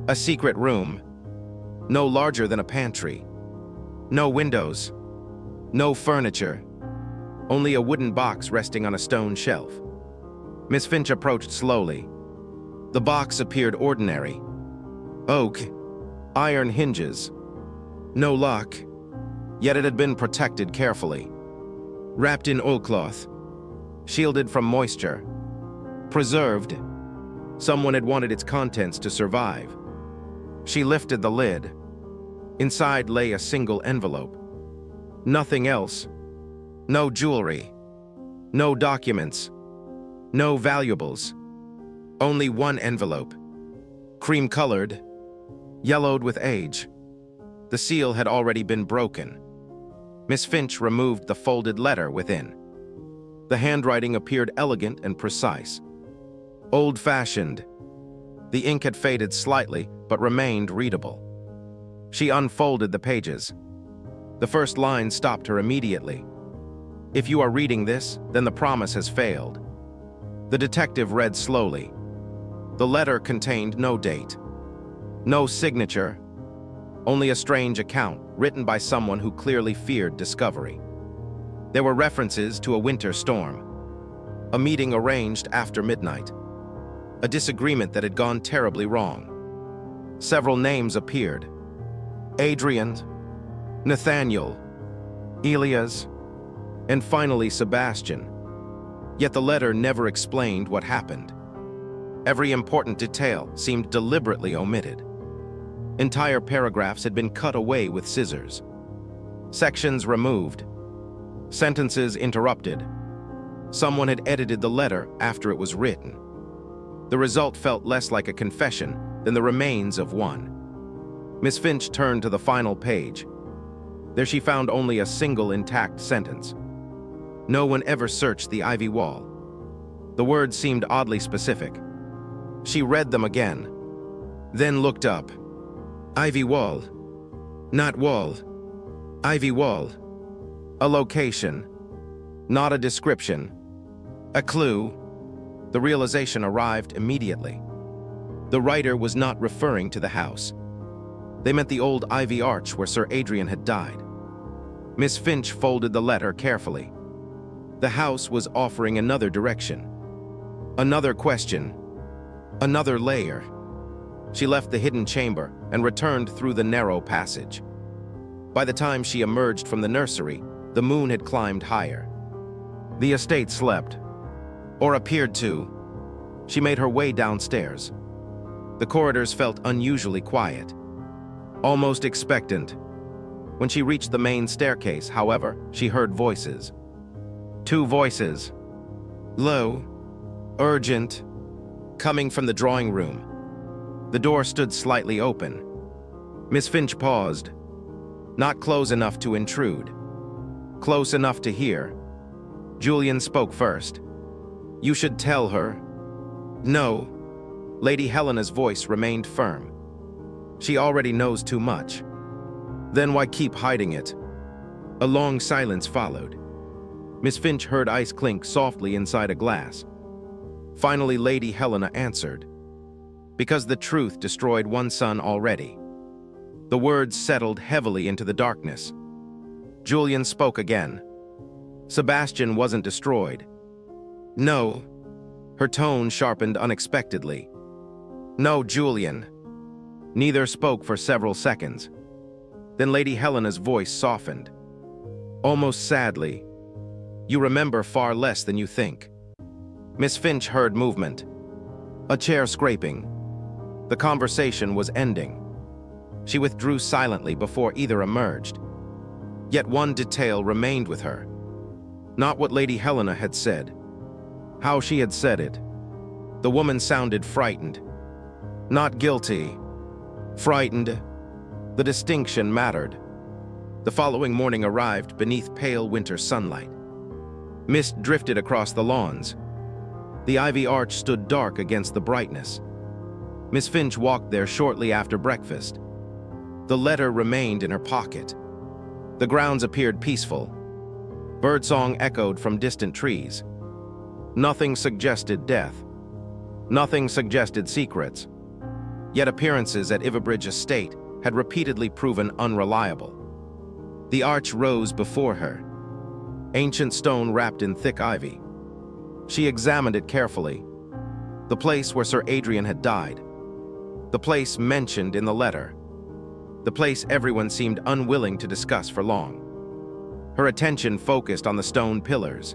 A secret room, no larger than a pantry. No windows, no furniture, only a wooden box resting on a stone shelf. Miss Finch approached slowly. The box appeared ordinary. Oak, iron hinges, no lock, yet it had been protected carefully. Wrapped in oilcloth, shielded from moisture, preserved. Someone had wanted its contents to survive. She lifted the lid. Inside lay a single envelope. Nothing else. No jewelry. No documents. No valuables. Only one envelope. Cream-colored, yellowed with age. The seal had already been broken. Miss Finch removed the folded letter within. The handwriting appeared elegant and precise. Old-fashioned. The ink had faded slightly, but remained readable. She unfolded the pages. The first line stopped her immediately. "If you are reading this, then the promise has failed." The detective read slowly. The letter contained no date, no signature, only a strange account written by someone who clearly feared discovery. There were references to a winter storm, a meeting arranged after midnight, a disagreement that had gone terribly wrong. Several names appeared: Adrian, Nathaniel, Elias, and finally Sebastian. Yet the letter never explained what happened. Every important detail seemed deliberately omitted. Entire paragraphs had been cut away with scissors. Sections removed. Sentences interrupted. Someone had edited the letter after it was written. The result felt less like a confession than the remains of one. Miss Finch turned to the final page. There she found only a single intact sentence. "No one ever searched the ivy wall." The words seemed oddly specific. She read them again, then looked up. Ivy wall. Not wall. Ivy wall. A location. Not a description. A clue. The realization arrived immediately. The writer was not referring to the house. They meant the old ivy arch where Sir Adrian had died. Miss Finch folded the letter carefully. The house was offering another direction. Another question. Another layer. She left the hidden chamber and returned through the narrow passage. By the time she emerged from the nursery, the moon had climbed higher. The estate slept, or appeared to. She made her way downstairs. The corridors felt unusually quiet, almost expectant. When she reached the main staircase, however, she heard voices. Two voices. Low, urgent, coming from the drawing room. The door stood slightly open. Miss Finch paused. Not close enough to intrude. Close enough to hear. Julian spoke first. "You should tell her." "No." Lady Helena's voice remained firm. "She already knows too much." "Then why keep hiding it?" A long silence followed. Miss Finch heard ice clink softly inside a glass. Finally, Lady Helena answered. "Because the truth destroyed one son already." The words settled heavily into the darkness. Julian spoke again. "Sebastian wasn't destroyed." "No." Her tone sharpened unexpectedly. "No, Julian." Neither spoke for several seconds. Then Lady Helena's voice softened, almost sadly. "You remember far less than you think." Miss Finch heard movement. A chair scraping. The conversation was ending. She withdrew silently before either emerged. Yet one detail remained with her. Not what Lady Helena had said. How she had said it. The woman sounded frightened. Not guilty. Frightened. The distinction mattered. The following morning arrived beneath pale winter sunlight. Mist drifted across the lawns. The ivy arch stood dark against the brightness. Miss Finch walked there shortly after breakfast. The letter remained in her pocket. The grounds appeared peaceful. Birdsong echoed from distant trees. Nothing suggested death. Nothing suggested secrets. Yet appearances at Ivybridge Estate had repeatedly proven unreliable. The arch rose before her, ancient stone wrapped in thick ivy. She examined it carefully. The place where Sir Adrian had died. The place mentioned in the letter. The place everyone seemed unwilling to discuss for long. Her attention focused on the stone pillars.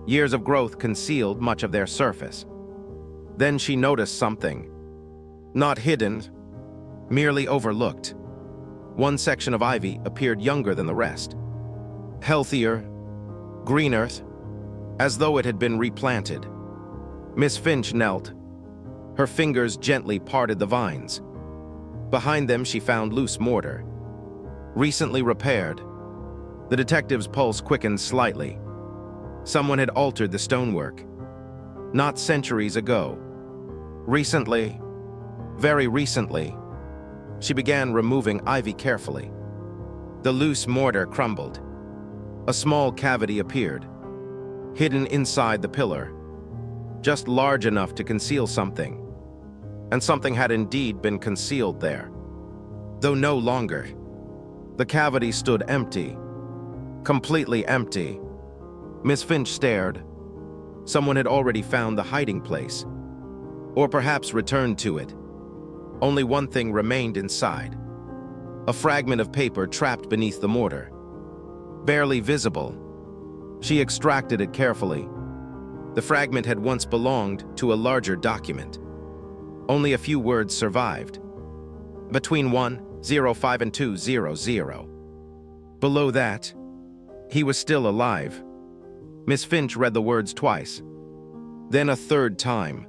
Years of growth concealed much of their surface. Then she noticed something. Not hidden, merely overlooked. One section of ivy appeared younger than the rest. Healthier, greener, as though it had been replanted. Miss Finch knelt. Her fingers gently parted the vines. Behind them she found loose mortar. Recently repaired. The detective's pulse quickened slightly. Someone had altered the stonework. Not centuries ago. Recently, very recently, she began removing ivy carefully. The loose mortar crumbled. A small cavity appeared, hidden inside the pillar, just large enough to conceal something. And something had indeed been concealed there, though no longer. The cavity stood empty, completely empty. Miss Finch stared. Someone had already found the hiding place, or perhaps returned to it. Only one thing remained inside. A fragment of paper trapped beneath the mortar. Barely visible. She extracted it carefully. The fragment had once belonged to a larger document. Only a few words survived. Between 1:05 and 2:00. Below that, he was still alive. Miss Finch read the words twice, then a third time.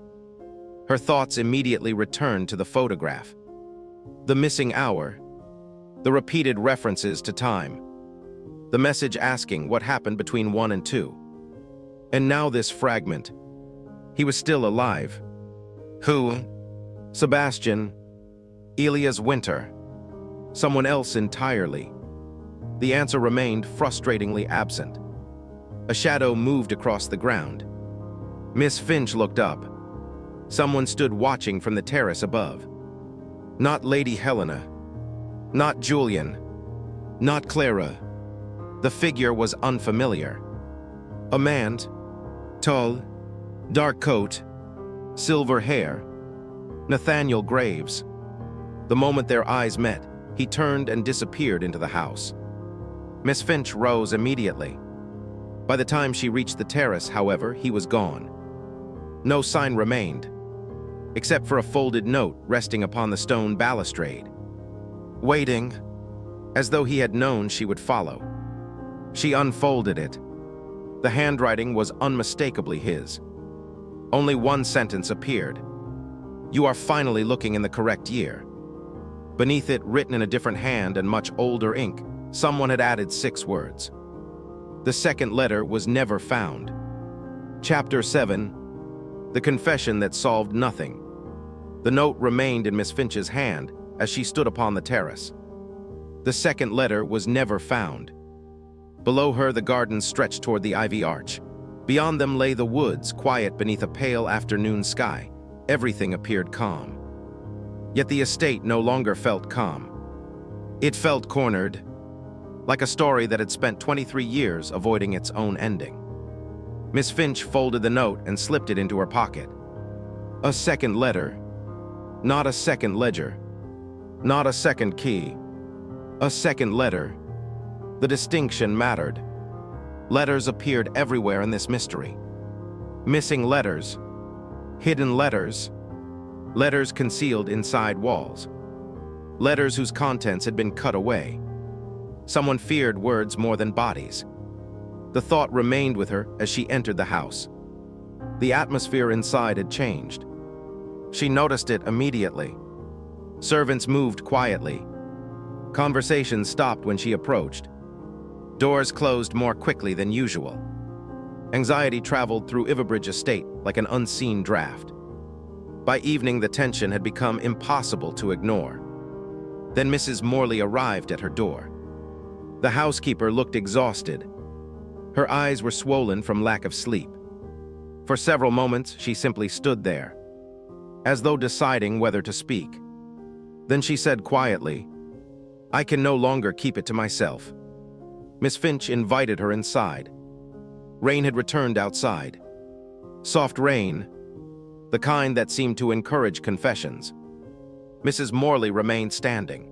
Her thoughts immediately returned to the photograph. The missing hour, the repeated references to time, the message asking what happened between 1 and 2. And now this fragment. He was still alive. Who? Sebastian? Elias Winter? Someone else entirely? The answer remained frustratingly absent. A shadow moved across the ground. Miss Finch looked up. Someone stood watching from the terrace above. Not Lady Helena. Not Julian. Not Clara. The figure was unfamiliar. A man, tall, dark coat, silver hair. Nathaniel Graves. The moment their eyes met, he turned and disappeared into the house. Miss Finch rose immediately. By the time she reached the terrace, however, he was gone. No sign remained, except for a folded note resting upon the stone balustrade. Waiting, as though he had known she would follow. She unfolded it. The handwriting was unmistakably his. Only one sentence appeared. "You are finally looking in the correct year." Beneath it, written in a different hand and much older ink, someone had added 6 words. The second letter was never found. Chapter 7. The confession that solved nothing. The note remained in Miss Finch's hand as she stood upon the terrace. The second letter was never found. Below her, the gardens stretched toward the ivy arch. Beyond them lay the woods, quiet beneath a pale afternoon sky. Everything appeared calm. Yet the estate no longer felt calm. It felt cornered, like a story that had spent 23 years avoiding its own ending. Miss Finch folded the note and slipped it into her pocket. A second letter. Not a second ledger. Not a second key. A second letter. The distinction mattered. Letters appeared everywhere in this mystery. Missing letters. Hidden letters. Letters concealed inside walls. Letters whose contents had been cut away. Someone feared words more than bodies. The thought remained with her as she entered the house. The atmosphere inside had changed. She noticed it immediately. Servants moved quietly. Conversations stopped when she approached. Doors closed more quickly than usual. Anxiety traveled through Ivybridge estate like an unseen draft. By evening, the tension had become impossible to ignore. Then Mrs. Morley arrived at her door. The housekeeper looked exhausted. Her eyes were swollen from lack of sleep. For several moments, she simply stood there, as though deciding whether to speak. Then she said quietly, "I can no longer keep it to myself." Miss Finch invited her inside. Rain had returned outside. Soft rain, the kind that seemed to encourage confessions. Mrs. Morley remained standing.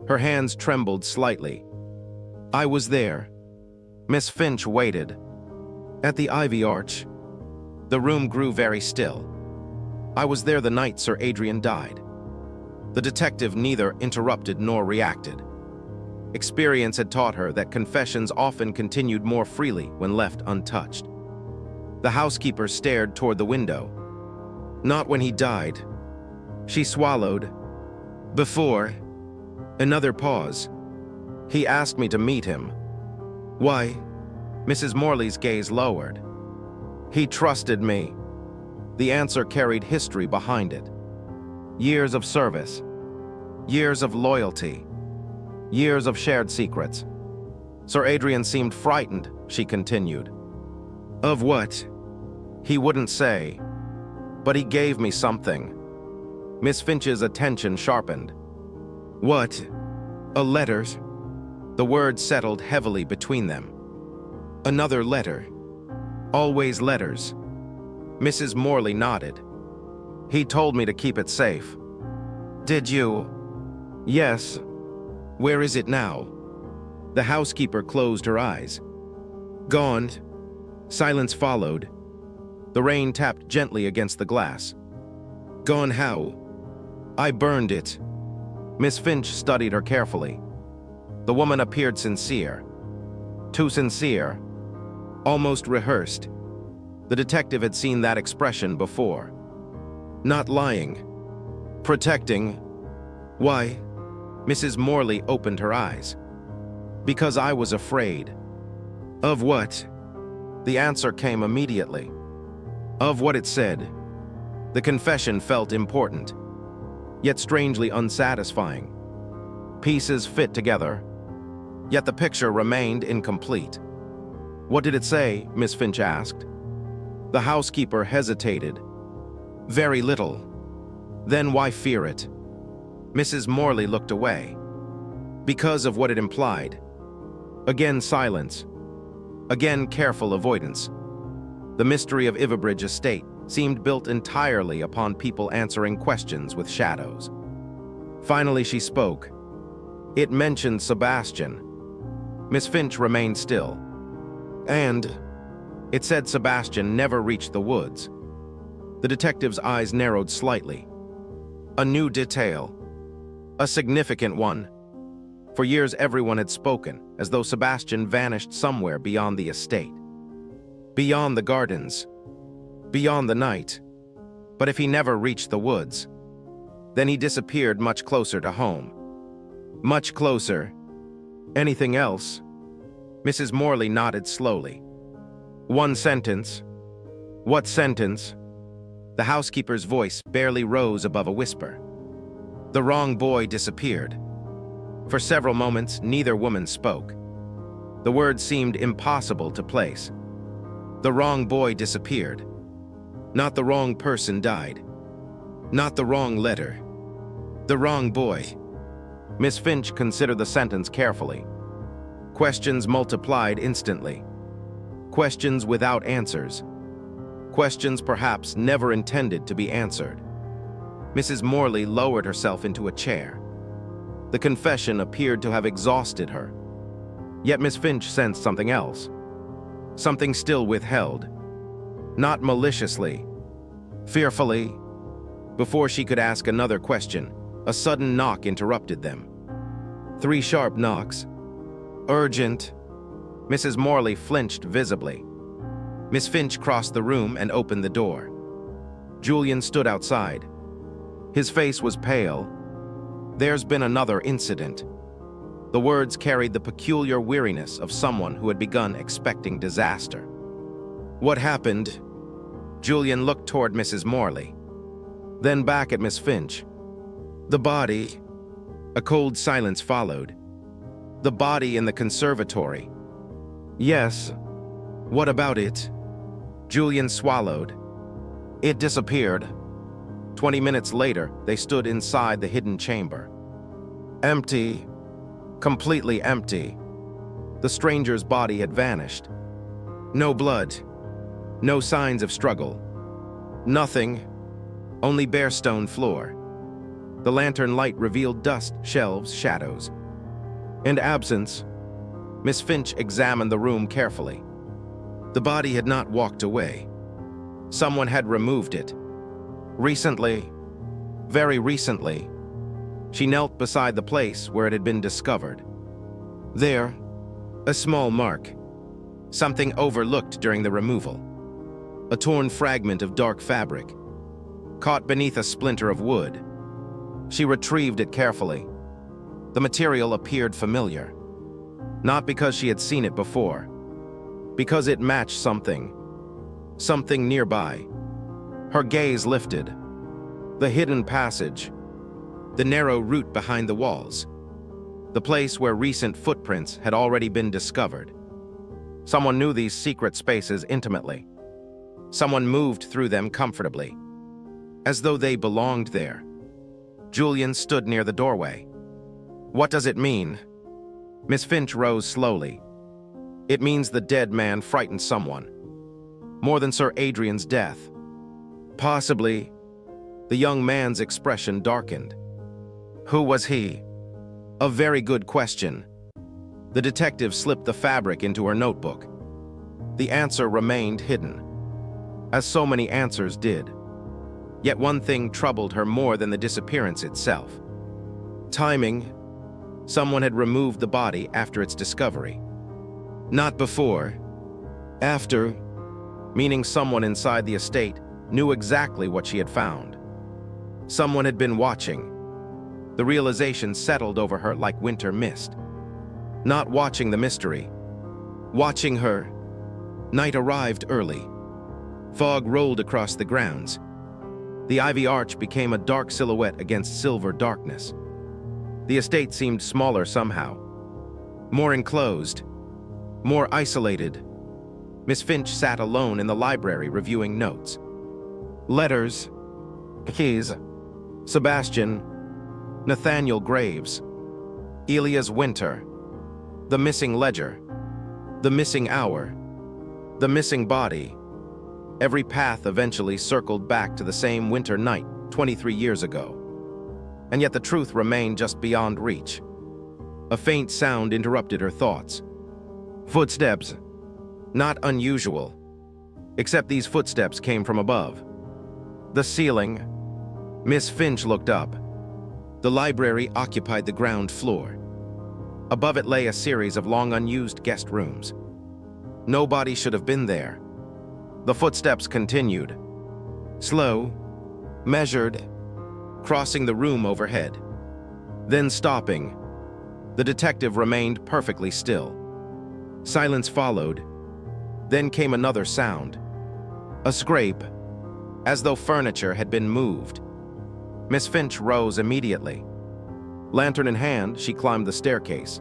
Her hands trembled slightly. "I was there." Miss Finch waited. "At the ivy arch." The room grew very still. "I was there the night Sir Adrian died." The detective neither interrupted nor reacted. Experience had taught her that confessions often continued more freely when left untouched. The housekeeper stared toward the window. "Not when he died." She swallowed. "Before." Another pause. He asked me to meet him. Why? Mrs. Morley's gaze lowered. He trusted me. The answer carried history behind it. Years of service. Years of loyalty. Years of shared secrets. Sir Adrian seemed frightened, she continued. Of what? He wouldn't say. But he gave me something. Miss Finch's attention sharpened. What? A letter? The words settled heavily between them. Another letter. Always letters. Mrs. Morley nodded. He told me to keep it safe. Did you? Yes. Where is it now? The housekeeper closed her eyes. Gone. Silence followed. The rain tapped gently against the glass. Gone how? I burned it. Miss Finch studied her carefully. The woman appeared sincere. Too sincere. Almost rehearsed. The detective had seen that expression before. Not lying. Protecting. Why? Mrs. Morley opened her eyes. Because I was afraid. Of what? The answer came immediately. Of what it said. The confession felt important, yet strangely unsatisfying. Pieces fit together, yet the picture remained incomplete. What did it say? Miss Finch asked. The housekeeper hesitated. Very little. Then why fear it? Mrs. Morley looked away. Because of what it implied. Again silence. Again careful avoidance. The mystery of Ivybridge estate seemed built entirely upon people answering questions with shadows. Finally she spoke. It mentioned Sebastian. Miss Finch remained still. And it said Sebastian never reached the woods. The detective's eyes narrowed slightly. A new detail. A significant one. For years everyone had spoken, as though Sebastian vanished somewhere beyond the estate. Beyond the gardens. Beyond the night. But if he never reached the woods, then he disappeared much closer to home. Much closer. Anything else? Mrs. Morley nodded slowly. One sentence. What sentence? The housekeeper's voice barely rose above a whisper. The wrong boy disappeared. For several moments, neither woman spoke. The words seemed impossible to place. The wrong boy disappeared. Not the wrong person died. Not the wrong letter. The wrong boy. Miss Finch considered the sentence carefully. Questions multiplied instantly. Questions without answers. Questions perhaps never intended to be answered. Mrs. Morley lowered herself into a chair. The confession appeared to have exhausted her. Yet Miss Finch sensed something else. Something still withheld. Not maliciously. Fearfully. Before she could ask another question, a sudden knock interrupted them. 3 sharp knocks. Urgent. Mrs. Morley flinched visibly. Miss Finch crossed the room and opened the door. Julian stood outside. His face was pale. There's been another incident. The words carried the peculiar weariness of someone who had begun expecting disaster. What happened? Julian looked toward Mrs. Morley, then back at Miss Finch. The body. A cold silence followed. The body in the conservatory. Yes. What about it? Julian swallowed. It disappeared. 20 minutes later, they stood inside the hidden chamber. Empty. Completely empty. The stranger's body had vanished. No blood. No signs of struggle. Nothing. Only bare stone floor. The lantern light revealed dust, shelves, shadows. And absence. Miss Finch examined the room carefully. The body had not walked away. Someone had removed it. Recently. Very recently. She knelt beside the place where it had been discovered. There, a small mark. Something overlooked during the removal. A torn fragment of dark fabric, caught beneath a splinter of wood. She retrieved it carefully. The material appeared familiar. Not because she had seen it before, because it matched something nearby. Her gaze lifted. The hidden passage, the narrow route behind the walls, the place where recent footprints had already been discovered. Someone knew these secret spaces intimately. Someone moved through them comfortably, as though they belonged there. Julian stood near the doorway. What does it mean? Miss Finch rose slowly. It means the dead man frightened someone. More than Sir Adrian's death. Possibly. The young man's expression darkened. Who was he? A very good question. The detective slipped the fabric into her notebook. The answer remained hidden, as so many answers did. Yet one thing troubled her more than the disappearance itself. Timing. Someone had removed the body after its discovery. Not before. After, meaning someone inside the estate knew exactly what she had found. Someone had been watching. The realization settled over her like winter mist. Not watching the mystery. Watching her. Night arrived early. Fog rolled across the grounds. The ivy arch became a dark silhouette against silver darkness. The estate seemed smaller somehow. More enclosed. More isolated. Miss Finch sat alone in the library reviewing notes. Letters. Keys. Sebastian. Nathaniel Graves. Elias Winter. The missing ledger. The missing hour. The missing body. Every path eventually circled back to the same winter night 23 years ago. And yet the truth remained just beyond reach. A faint sound interrupted her thoughts. Footsteps. Not unusual. Except these footsteps came from above. The ceiling. Miss Finch looked up. The library occupied the ground floor. Above it lay a series of long unused guest rooms. Nobody should have been there. The footsteps continued. Slow, measured, crossing the room overhead. Then stopping. The detective remained perfectly still. Silence followed. Then came another sound. A scrape, as though furniture had been moved. Miss Finch rose immediately. Lantern in hand, she climbed the staircase.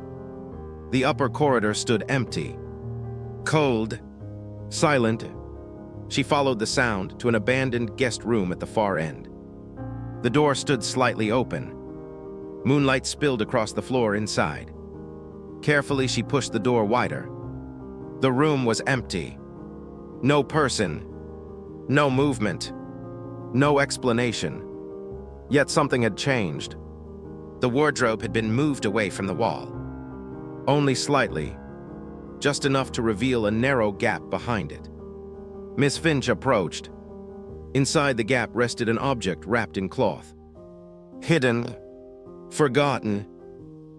The upper corridor stood empty. Cold, silent. She followed the sound to an abandoned guest room at the far end. The door stood slightly open. Moonlight spilled across the floor inside. Carefully, she pushed the door wider. The room was empty. No person. No movement. No explanation. Yet something had changed. The wardrobe had been moved away from the wall. Only slightly. Just enough to reveal a narrow gap behind it. Miss Finch approached. Inside the gap rested an object wrapped in cloth. Hidden, forgotten,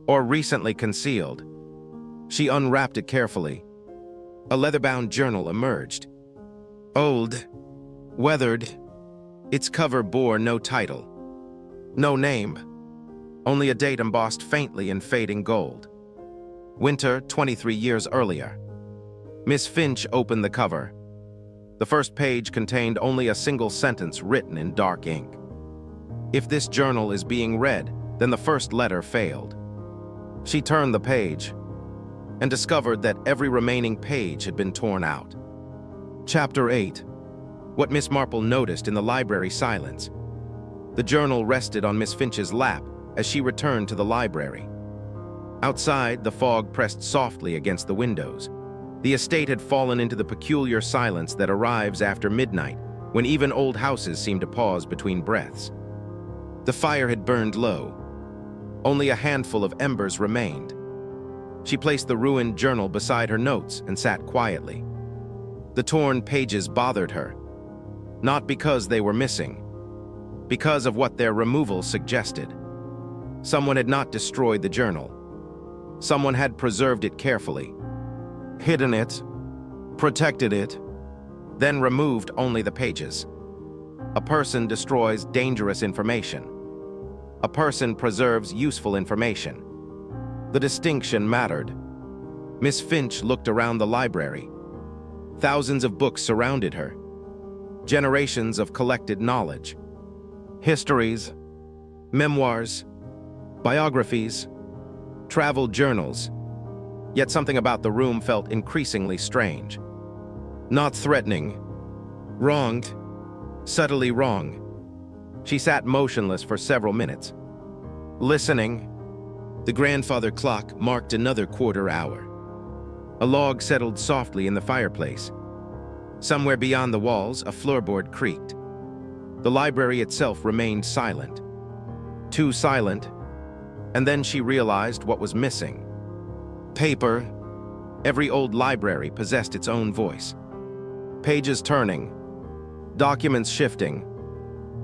or recently concealed. She unwrapped it carefully. A leather-bound journal emerged. Old, weathered, its cover bore no title. No name, only a date embossed faintly in fading gold. Winter, 23 years earlier. Miss Finch opened the cover. The first page contained only a single sentence written in dark ink. If this journal is being read, then the first letter failed. She turned the page and discovered that every remaining page had been torn out. Chapter 8. What Miss Marple noticed in the library silence. The journal rested on Miss Finch's lap as she returned to the library. Outside, the fog pressed softly against the windows. The estate had fallen into the peculiar silence that arrives after midnight, when even old houses seem to pause between breaths. The fire had burned low. Only a handful of embers remained. She placed the ruined journal beside her notes and sat quietly. The torn pages bothered her, not because they were missing, because of what their removal suggested. Someone had not destroyed the journal. Someone had preserved it carefully, hidden it, protected it, then removed only the pages. A person destroys dangerous information. A person preserves useful information. The distinction mattered. Miss Finch looked around the library. Thousands of books surrounded her. Generations of collected knowledge. Histories, memoirs, biographies, travel journals. Yet something about the room felt increasingly strange. Not threatening. Wronged. Subtly wrong. She sat motionless for several minutes. Listening. The grandfather clock marked another quarter hour. A log settled softly in the fireplace. Somewhere beyond the walls, a floorboard creaked. The library itself remained silent. Too silent, and then she realized what was missing. Paper. Every old library possessed its own voice. Pages turning, documents shifting,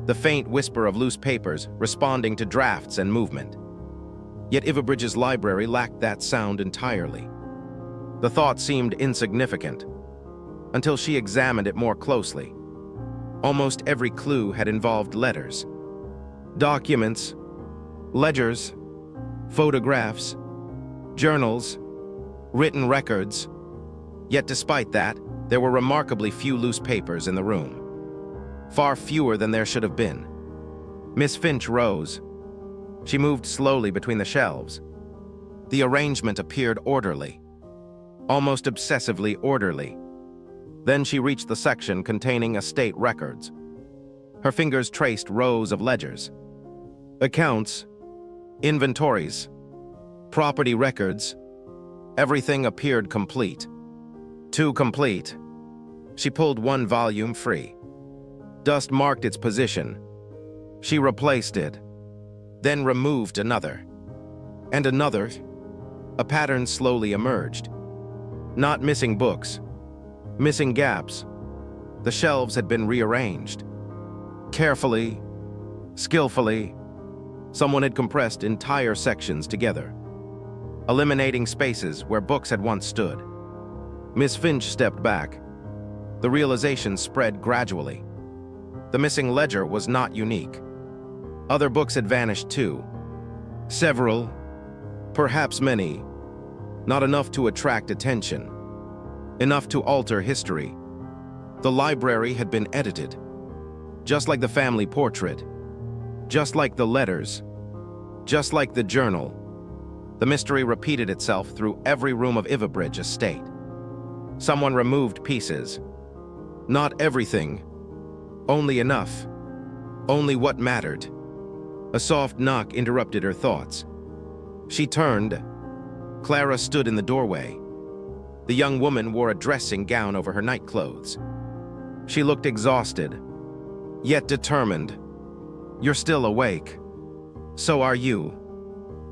the faint whisper of loose papers responding to drafts and movement. Yet Ivybridge's library lacked that sound entirely. The thought seemed insignificant, until she examined it more closely. Almost every clue had involved letters, documents, ledgers, photographs, journals, written records. Yet despite that, there were remarkably few loose papers in the room. Far fewer than there should have been. Miss Finch rose. She moved slowly between the shelves. The arrangement appeared orderly, almost obsessively orderly. Then she reached the section containing estate records. Her fingers traced rows of ledgers, accounts, inventories, property records. Everything appeared complete. Too complete. She pulled one volume free. Dust marked its position. She replaced it, then removed another. And another. A pattern slowly emerged. Not missing books, missing gaps. The shelves had been rearranged. Carefully, skillfully, someone had compressed entire sections together, eliminating spaces where books had once stood. Miss Finch stepped back. The realization spread gradually. The missing ledger was not unique. Other books had vanished too. Several, perhaps many. Not enough to attract attention. Enough to alter history. The library had been edited. Just like the family portrait. Just like the letters. Just like the journal. The mystery repeated itself through every room of Ivybridge estate. Someone removed pieces. Not everything. Only enough. Only what mattered. A soft knock interrupted her thoughts. She turned. Clara stood in the doorway. The young woman wore a dressing gown over her nightclothes. She looked exhausted, yet determined. "You're still awake. So are you."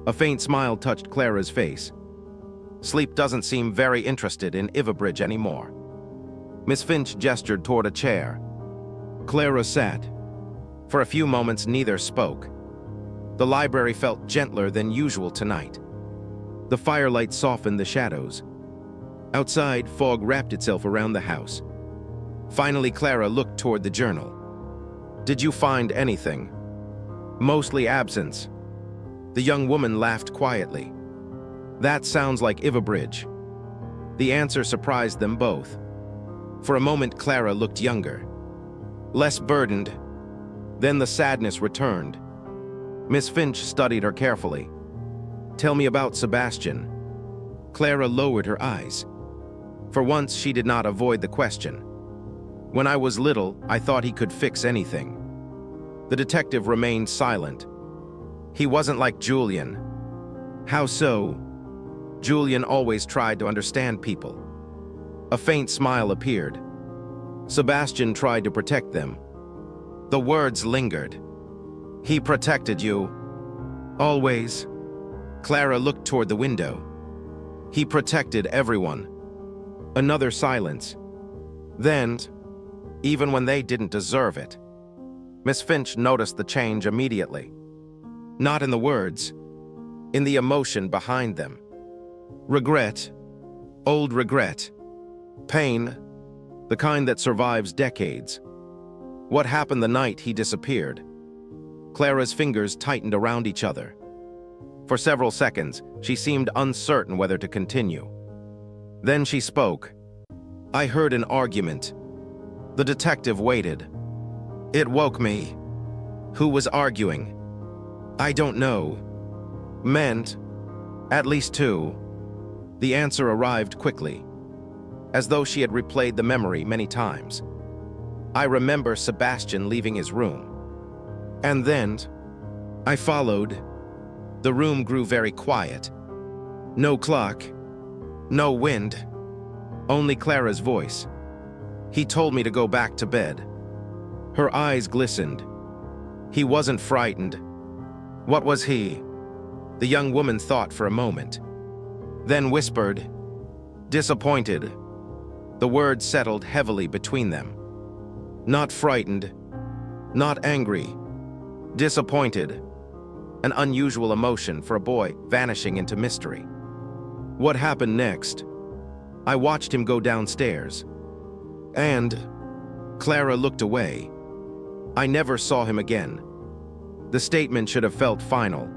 A faint smile touched Clara's face. Sleep doesn't seem very interested in Ivybridge anymore. Miss Finch gestured toward a chair. Clara sat. For a few moments, neither spoke. The library felt gentler than usual tonight. The firelight softened the shadows. Outside, fog wrapped itself around the house. Finally, Clara looked toward the journal. "Did you find anything?" "Mostly absence." The young woman laughed quietly. "That sounds like Ivybridge." The answer surprised them both. For a moment, Clara looked younger, less burdened. Then the sadness returned. Miss Finch studied her carefully. "Tell me about Sebastian." Clara lowered her eyes. For once, she did not avoid the question. "When I was little, I thought he could fix anything." The detective remained silent. "He wasn't like Julian." "How so?" "Julian always tried to understand people." A faint smile appeared. "Sebastian tried to protect them." The words lingered. "He protected you." "Always." Clara looked toward the window. "He protected everyone." Another silence. Then, even when they didn't deserve it. Miss Finch noticed the change immediately. Not in the words, in the emotion behind them. Regret. Old regret. Pain. The kind that survives decades. What happened the night he disappeared? Clara's fingers tightened around each other. For several seconds, she seemed uncertain whether to continue. Then she spoke. I heard an argument. The detective waited. It woke me. Who was arguing? I don't know. Meant, at least two. The answer arrived quickly, as though she had replayed the memory many times. I remember Sebastian leaving his room. And then, I followed. The room grew very quiet. No clock, no wind, only Clara's voice. He told me to go back to bed. Her eyes glistened. He wasn't frightened. What was he? The young woman thought for a moment, then whispered, disappointed. The words settled heavily between them. Not frightened, not angry, disappointed. An unusual emotion for a boy vanishing into mystery. What happened next? I watched him go downstairs. And Clara looked away. I never saw him again. The statement should have felt final.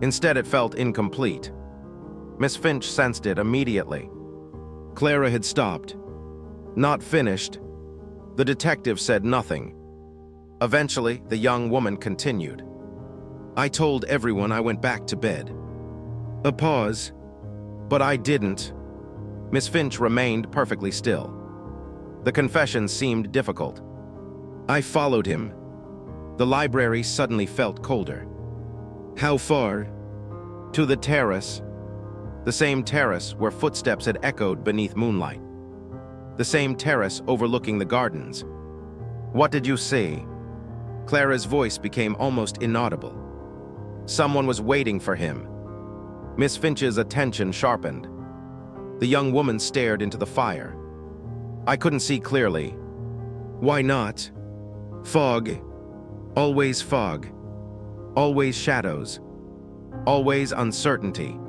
Instead, it felt incomplete. Miss Finch sensed it immediately. Clara had stopped. Not finished. The detective said nothing. Eventually, the young woman continued. I told everyone I went back to bed. A pause. But I didn't. Miss Finch remained perfectly still. The confession seemed difficult. I followed him. The library suddenly felt colder. How far? To the terrace. The same terrace where footsteps had echoed beneath moonlight. The same terrace overlooking the gardens. What did you see? Clara's voice became almost inaudible. Someone was waiting for him. Miss Finch's attention sharpened. The young woman stared into the fire. I couldn't see clearly. Why not? Fog. Always fog. Always shadows. Always uncertainty.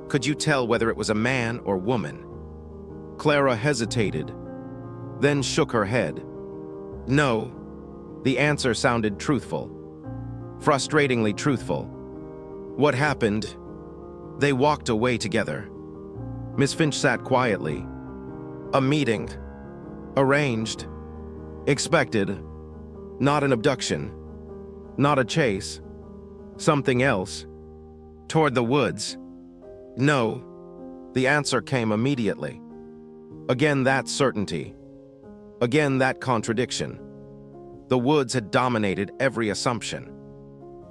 Could you tell whether it was a man or woman? Clara hesitated, then shook her head. No. The answer sounded truthful. Frustratingly truthful. What happened? They walked away together. Miss Finch sat quietly. A meeting. Arranged. Expected. Not an abduction. Not a chase. Something else. Toward the woods. No. The answer came immediately. Again that certainty. Again that contradiction. The woods had dominated every assumption.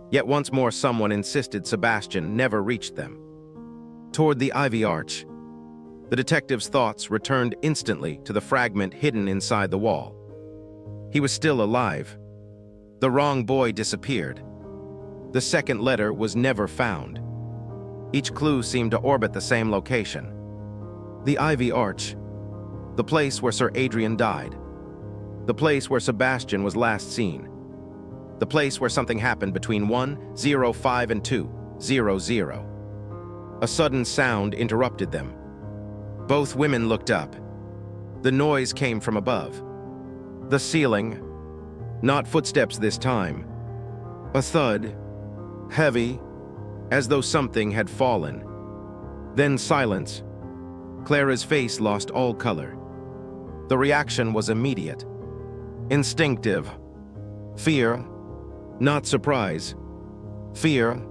Yet once more someone insisted Sebastian never reached them. Toward the ivy arch. The detective's thoughts returned instantly to the fragment hidden inside the wall. He was still alive. The wrong boy disappeared. The second letter was never found. Each clue seemed to orbit the same location. The ivy arch. The place where Sir Adrian died. The place where Sebastian was last seen. The place where something happened between 1:05 and 2:00. A sudden sound interrupted them. Both women looked up. The noise came from above. The ceiling. Not footsteps this time. A thud. Heavy, as though something had fallen. Then silence. Clara's face lost all color. The reaction was immediate. Instinctive. Fear. Not surprise. Fear.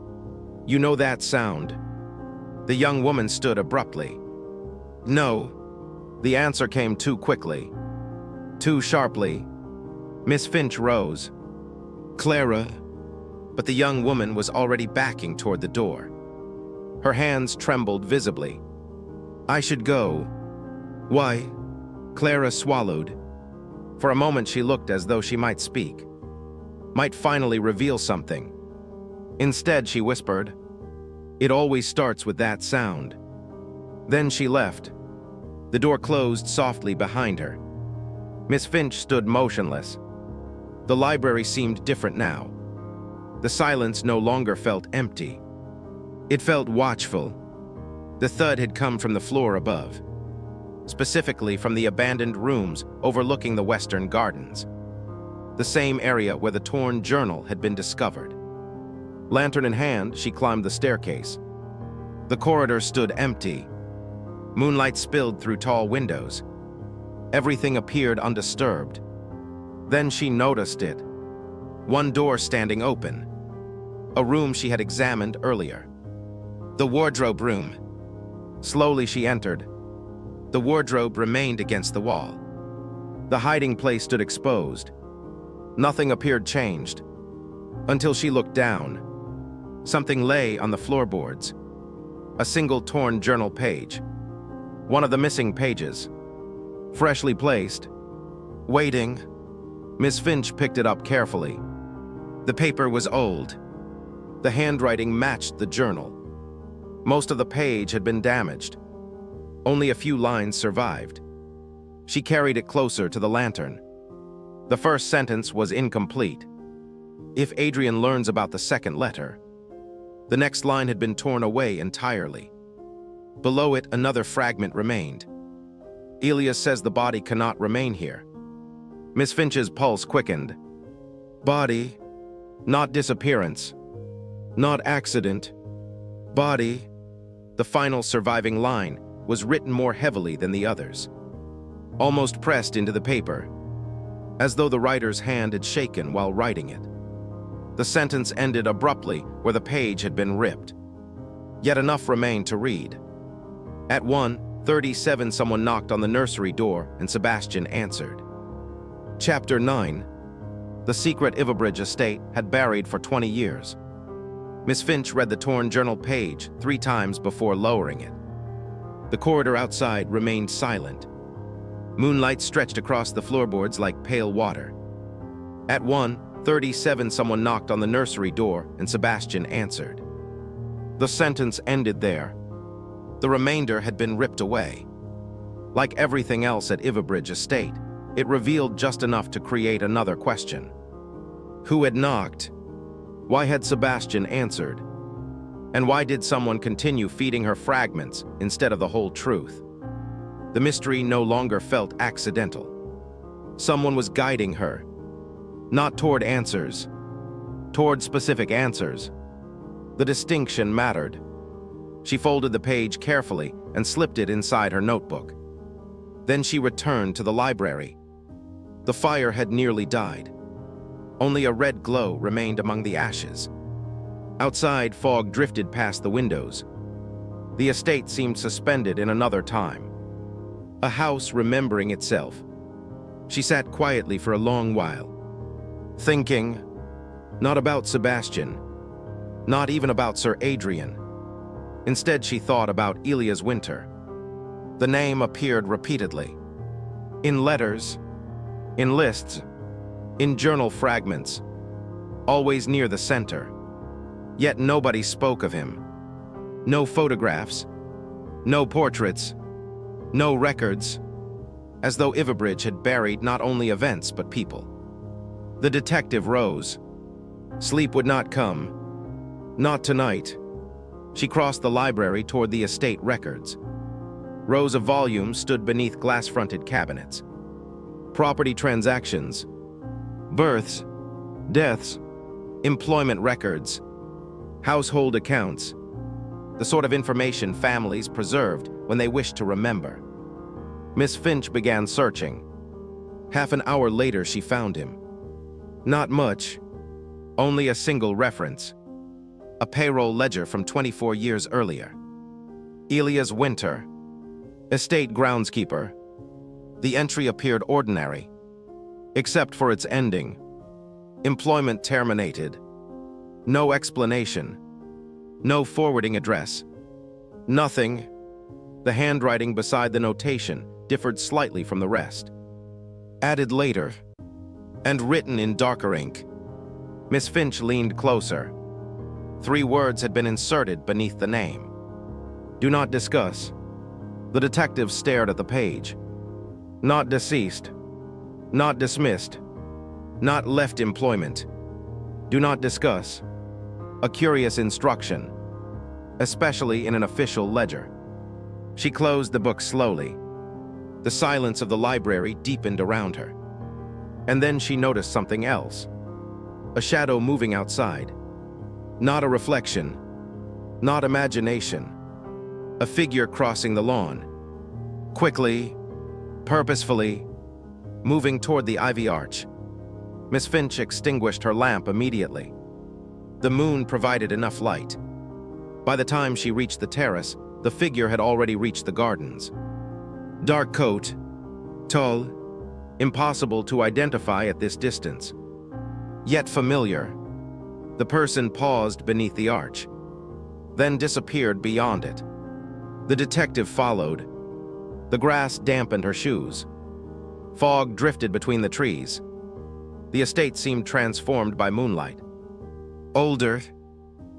You know that sound. The young woman stood abruptly. No. The answer came too quickly. Too sharply. Miss Finch rose. Clara. But the young woman was already backing toward the door. Her hands trembled visibly. I should go. Why? Clara swallowed. For a moment she looked as though she might speak. Might finally reveal something. Instead she whispered, "It always starts with that sound." Then she left. The door closed softly behind her. Miss Finch stood motionless. The library seemed different now. The silence no longer felt empty. It felt watchful. The thud had come from the floor above, specifically from the abandoned rooms overlooking the western gardens, the same area where the torn journal had been discovered. Lantern in hand, she climbed the staircase. The corridor stood empty. Moonlight spilled through tall windows. Everything appeared undisturbed. Then she noticed it. One door standing open. A room she had examined earlier. The wardrobe room. Slowly she entered. The wardrobe remained against the wall. The hiding place stood exposed. Nothing appeared changed. Until she looked down. Something lay on the floorboards. A single torn journal page. One of the missing pages. Freshly placed. Waiting. Miss Finch picked it up carefully. The paper was old. The handwriting matched the journal. Most of the page had been damaged. Only a few lines survived. She carried it closer to the lantern. The first sentence was incomplete. If Adrian learns about the second letter. The next line had been torn away entirely. Below it, another fragment remained. Elias says the body cannot remain here. Miss Finch's pulse quickened. Body, not disappearance, not accident. Body. The final surviving line was written more heavily than the others, almost pressed into the paper, as though the writer's hand had shaken while writing it. The sentence ended abruptly where the page had been ripped. Yet enough remained to read. At 1:37, someone knocked on the nursery door and Sebastian answered. Chapter 9. The secret Ivybridge estate had buried for 20 years. Miss Finch read the torn journal page 3 times before lowering it. The corridor outside remained silent. Moonlight stretched across the floorboards like pale water. At 1:37, someone knocked on the nursery door and Sebastian answered. The sentence ended there. The remainder had been ripped away. Like everything else at Ivybridge estate, it revealed just enough to create another question. Who had knocked? Why had Sebastian answered? And why did someone continue feeding her fragments instead of the whole truth? The mystery no longer felt accidental. Someone was guiding her, not toward answers, toward specific answers. The distinction mattered. She folded the page carefully and slipped it inside her notebook. Then she returned to the library. The fire had nearly died. Only a red glow remained among the ashes. Outside, fog drifted past the windows. The estate seemed suspended in another time. A house remembering itself. She sat quietly for a long while, thinking, not about Sebastian, not even about Sir Adrian. Instead, she thought about Elias Winter. The name appeared repeatedly. In letters, in lists, in journal fragments, always near the center. Yet nobody spoke of him. No photographs, no portraits, no records, as though Ivybridge had buried not only events but people. The detective rose. Sleep would not come. Not tonight. She crossed the library toward the estate records. Rows of volumes stood beneath glass-fronted cabinets. Property transactions, births, deaths, employment records, household accounts, the sort of information families preserved when they wished to remember. Miss Finch began searching. Half an hour later, she found him. Not much, only a single reference. A payroll ledger from 24 years earlier. Elias Winter, estate groundskeeper. The entry appeared ordinary, except for its ending. Employment terminated. No explanation. No forwarding address. Nothing. The handwriting beside the notation differed slightly from the rest. Added later, and written in darker ink. Miss Finch leaned closer. 3 words had been inserted beneath the name. Do not discuss. The detective stared at the page. Not deceased. Not dismissed. Not left employment. Do not discuss. A curious instruction, especially in an official ledger. She closed the book slowly. The silence of the library deepened around her. And then she noticed something else. A shadow moving outside. Not a reflection. Not imagination. A figure crossing the lawn. Quickly, purposefully, moving toward the ivy arch, Miss Finch extinguished her lamp immediately. The moon provided enough light. By the time she reached the terrace, the figure had already reached the gardens. Dark coat, tall, impossible to identify at this distance. Yet familiar. The person paused beneath the arch, then disappeared beyond it. The detective followed. The grass dampened her shoes. Fog drifted between the trees. The estate seemed transformed by moonlight. Older,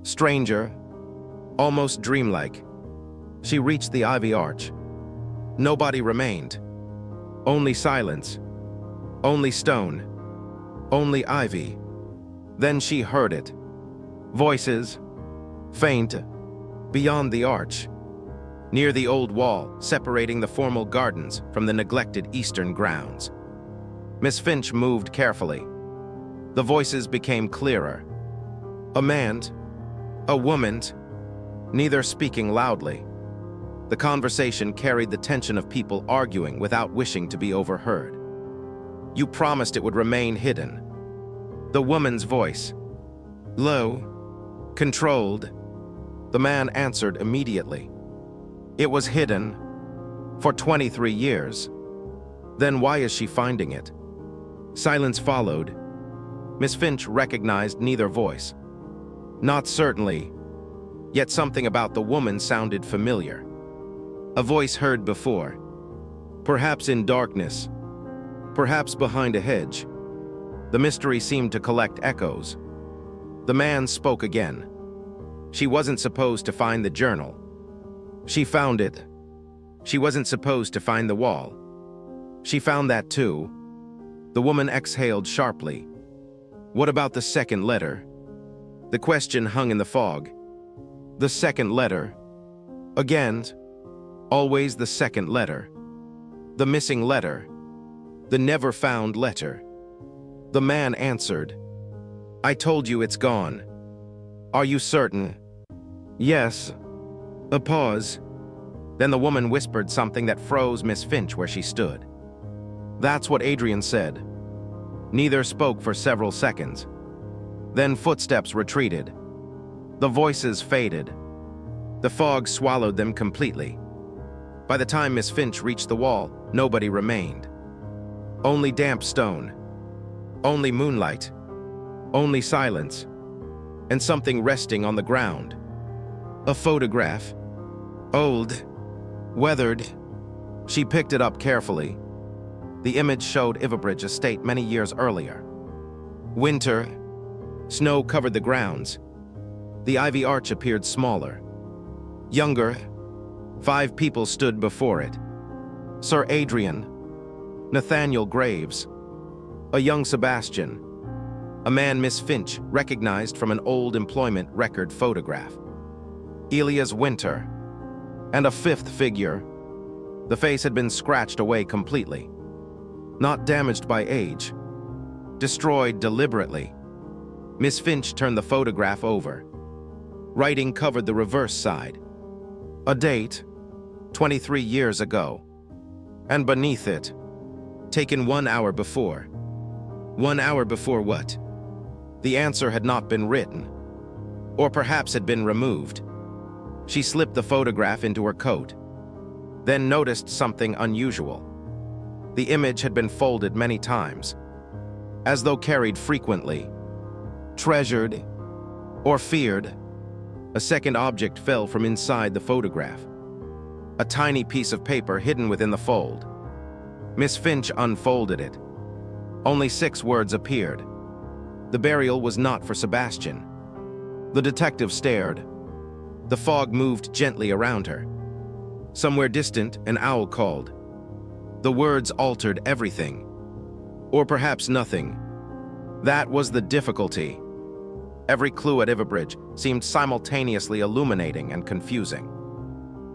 stranger, almost dreamlike. She reached the ivy arch. Nobody remained. Only silence. Only stone. Only ivy. Then she heard it. Voices, faint, beyond the arch, near the old wall separating the formal gardens from the neglected eastern grounds. Miss Finch moved carefully. The voices became clearer. A man, a woman, neither speaking loudly. The conversation carried the tension of people arguing without wishing to be overheard. You promised it would remain hidden. The woman's voice, low, controlled. The man answered immediately. It was hidden for 23 years. Then why is she finding it? Silence followed. Miss Finch recognized neither voice. Not certainly, yet something about the woman sounded familiar. A voice heard before, perhaps in darkness, perhaps behind a hedge. The mystery seemed to collect echoes. The man spoke again. She wasn't supposed to find the journal. She found it. She wasn't supposed to find the wall. She found that too. The woman exhaled sharply. What about the second letter? The question hung in the fog. The second letter. Again, always the second letter. The missing letter. The never-found letter. The man answered, I told you it's gone. Are you certain? Yes. A pause. Then the woman whispered something that froze Miss Finch where she stood. That's what Adrian said. Neither spoke for several seconds. Then footsteps retreated. The voices faded. The fog swallowed them completely. By the time Miss Finch reached the wall, nobody remained. Only damp stone. Only moonlight. Only silence. And something resting on the ground. A photograph. Old. Weathered. She picked it up carefully. The image showed Ivybridge estate many years earlier. Winter. Snow covered the grounds. The ivy arch appeared smaller. Younger. 5 people stood before it. Sir Adrian. Nathaniel Graves. A young Sebastian. A man Miss Finch recognized from an old employment record photograph. Elias Winter. And a 5th figure. The face had been scratched away completely. Not damaged by age. Destroyed deliberately. Miss Finch turned the photograph over. Writing covered the reverse side. A date, 23 years ago. And beneath it, taken 1 hour before. 1 hour before what? The answer had not been written. Or perhaps had been removed. She slipped the photograph into her coat. Then noticed something unusual. The image had been folded many times, as though carried frequently. Treasured or feared, a second object fell from inside the photograph. A tiny piece of paper hidden within the fold. Miss Finch unfolded it. Only 6 words appeared. The burial was not for Sebastian. The detective stared. The fog moved gently around her. Somewhere distant, an owl called. The words altered everything. Or perhaps nothing. That was the difficulty. Every clue at Ivybridge seemed simultaneously illuminating and confusing.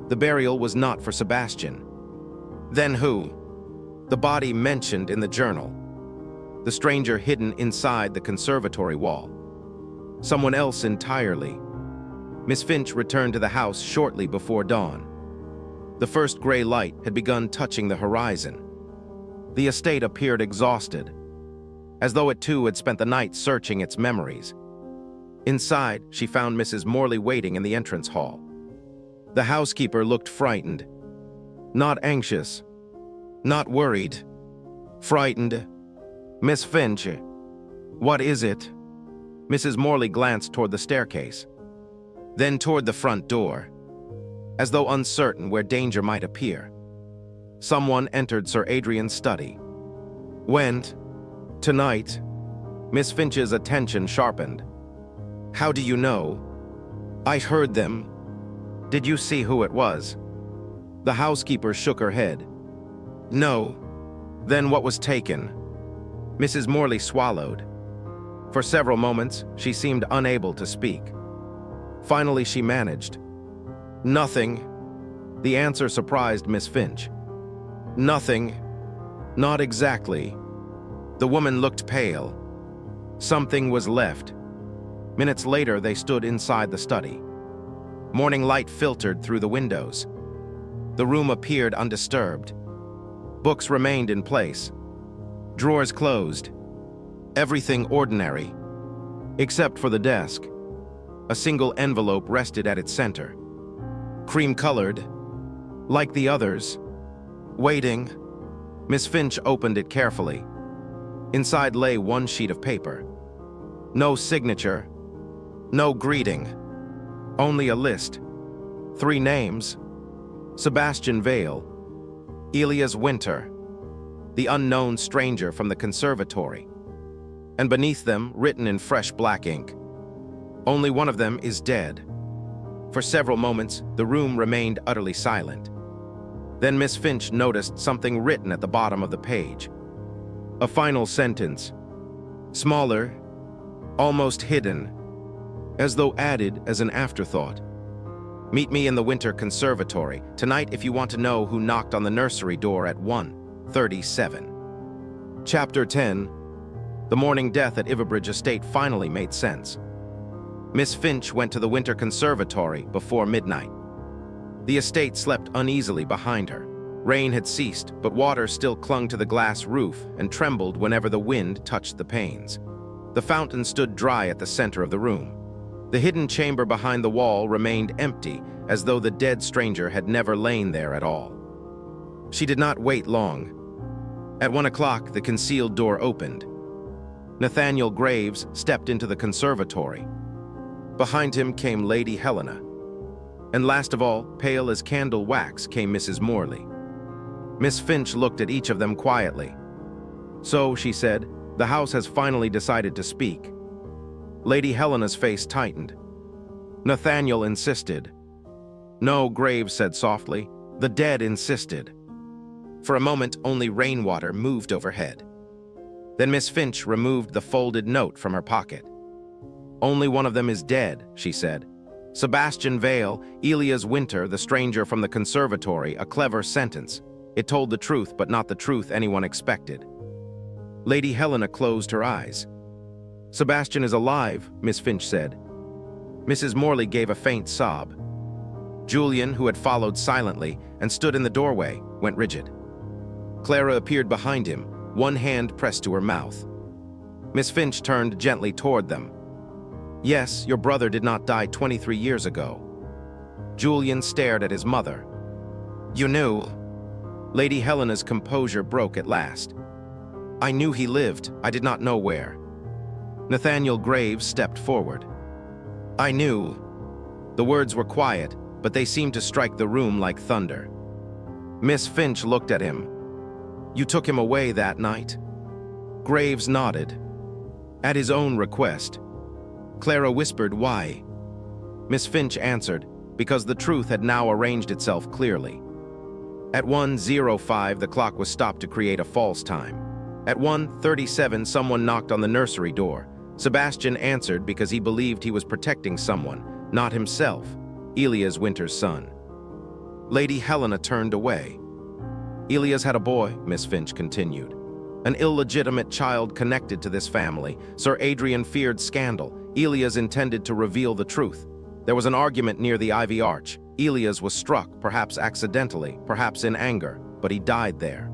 The burial was not for Sebastian. Then who? The body mentioned in the journal. The stranger hidden inside the conservatory wall. Someone else entirely. Miss Finch returned to the house shortly before dawn. The first gray light had begun touching the horizon. The estate appeared exhausted, as though it too had spent the night searching its memories. Inside, she found Mrs. Morley waiting in the entrance hall. The housekeeper looked frightened. Not anxious, not worried, frightened. "Miss Finch, what is it?" Mrs. Morley glanced toward the staircase, then toward the front door, as though uncertain where danger might appear. Someone entered Sir Adrian's study. "Went? Tonight?" Miss Finch's attention sharpened. "How do you know?" "I heard them." "Did you see who it was?" The housekeeper shook her head. "No." "Then what was taken?" Mrs. Morley swallowed. For several moments, she seemed unable to speak. Finally, she managed. "Nothing." The answer surprised Miss Finch. "Nothing. Not exactly." The woman looked pale. Something was left. Minutes later, they stood inside the study. Morning light filtered through the windows. The room appeared undisturbed. Books remained in place. Drawers closed. Everything ordinary, except for the desk. A single envelope rested at its center. Cream-colored, like the others. Waiting. Miss Finch opened it carefully. Inside lay one sheet of paper. No signature. No greeting. Only a list. 3 names. Sebastian Vale. Elias Winter. The unknown stranger from the conservatory. And beneath them, written in fresh black ink, "Only one of them is dead." For several moments, the room remained utterly silent. Then Miss Finch noticed something written at the bottom of the page. A final sentence. Smaller, almost hidden, as though added as an afterthought. "Meet me in the Winter Conservatory tonight if you want to know who knocked on the nursery door at 1:37. Chapter 10. The morning death at Ivybridge Estate finally made sense. Miss Finch went to the Winter Conservatory before midnight. The estate slept uneasily behind her. Rain had ceased, but water still clung to the glass roof and trembled whenever the wind touched the panes. The fountain stood dry at the center of the room. The hidden chamber behind the wall remained empty, as though the dead stranger had never lain there at all. She did not wait long. At 1 o'clock, the concealed door opened. Nathaniel Graves stepped into the conservatory. Behind him came Lady Helena. And last of all, pale as candle wax, came Mrs. Morley. Miss Finch looked at each of them quietly. "So," she said, "the house has finally decided to speak." Lady Helena's face tightened. Nathaniel insisted. "No," Graves said softly. "The dead insisted." For a moment, only rainwater moved overhead. Then Miss Finch removed the folded note from her pocket. "Only one of them is dead," she said. "Sebastian Vale, Elias Winter, the stranger from the conservatory," a clever sentence. It told the truth, but not the truth anyone expected. Lady Helena closed her eyes. "Sebastian is alive," Miss Finch said. Mrs. Morley gave a faint sob. Julian, who had followed silently and stood in the doorway, went rigid. Clara appeared behind him, one hand pressed to her mouth. Miss Finch turned gently toward them. "Yes, your brother did not die 23 years ago." Julian stared at his mother. "You knew?" Lady Helena's composure broke at last. "I knew he lived, I did not know where." Nathaniel Graves stepped forward. "I knew." The words were quiet, but they seemed to strike the room like thunder. Miss Finch looked at him. "You took him away that night?" Graves nodded. "At his own request." Clara whispered, "Why?" Miss Finch answered, "Because the truth had now arranged itself clearly." At 1:05, the clock was stopped to create a false time. At 1:37, someone knocked on the nursery door. Sebastian answered because he believed he was protecting someone, not himself, Elias Winter's son. Lady Helena turned away. "Elias had a boy," Miss Finch continued. "An illegitimate child connected to this family. Sir Adrian feared scandal. Elias intended to reveal the truth. There was an argument near the Ivy Arch. Elias was struck, perhaps accidentally, perhaps in anger, but he died there.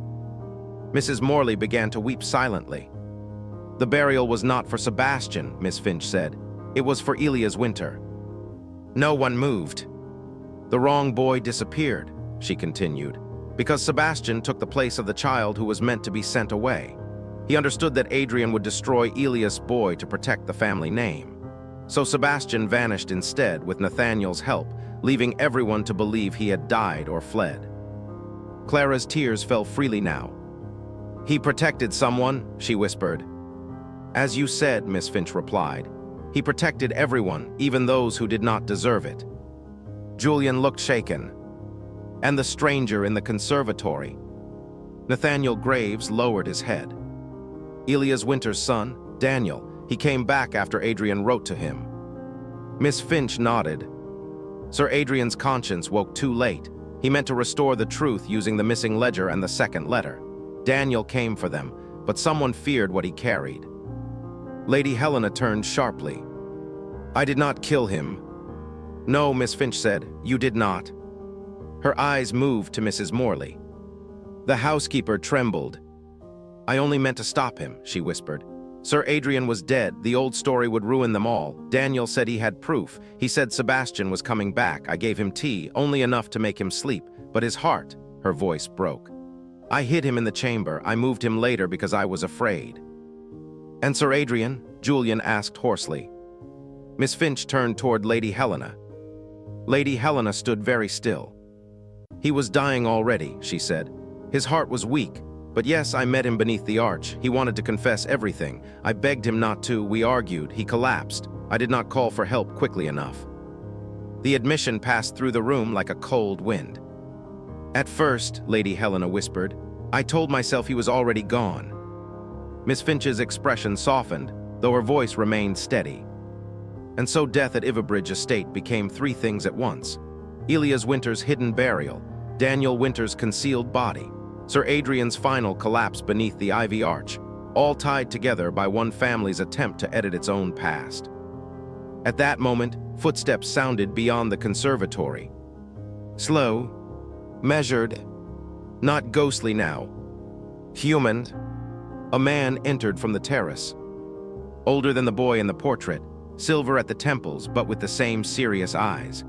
Mrs. Morley began to weep silently. The burial was not for Sebastian, Miss Finch said. It was for Elias Winter. No one moved. The wrong boy disappeared, she continued, because Sebastian took the place of the child who was meant to be sent away. He understood that Adrian would destroy Elias' boy to protect the family name. So Sebastian vanished instead with Nathaniel's help, leaving everyone to believe he had died or fled. Clara's tears fell freely now. He protected someone, she whispered. As you said, Miss Finch replied. He protected everyone, even those who did not deserve it. Julian looked shaken. And the stranger in the conservatory. Nathaniel Graves lowered his head. Elias Winter's son, Daniel, he came back after Adrian wrote to him. Miss Finch nodded. Sir Adrian's conscience woke too late. He meant to restore the truth using the missing ledger and the second letter. Daniel came for them, but someone feared what he carried. Lady Helena turned sharply. I did not kill him. No, Miss Finch said, you did not. Her eyes moved to Mrs. Morley. The housekeeper trembled. I only meant to stop him, she whispered. Sir Adrian was dead. The old story would ruin them all. Daniel said he had proof. He said Sebastian was coming back. I gave him tea, only enough to make him sleep. But his heart, her voice broke. I hid him in the chamber. I moved him later because I was afraid. And Sir Adrian? Julian asked hoarsely. Miss Finch turned toward Lady Helena. Lady Helena stood very still. He was dying already, she said. His heart was weak. But yes, I met him beneath the arch. He wanted to confess everything. I begged him not to. We argued. He collapsed. I did not call for help quickly enough. The admission passed through the room like a cold wind. At first, Lady Helena whispered, I told myself he was already gone. Miss Finch's expression softened, though her voice remained steady. And so death at Ivybridge estate became three things at once. Elias Winter's hidden burial, Daniel Winter's concealed body, Sir Adrian's final collapse beneath the ivy arch, all tied together by one family's attempt to edit its own past. At that moment, footsteps sounded beyond the conservatory. Slow, measured, not ghostly now. Human. A man entered from the terrace. Older than the boy in the portrait, silver at the temples but with the same serious eyes.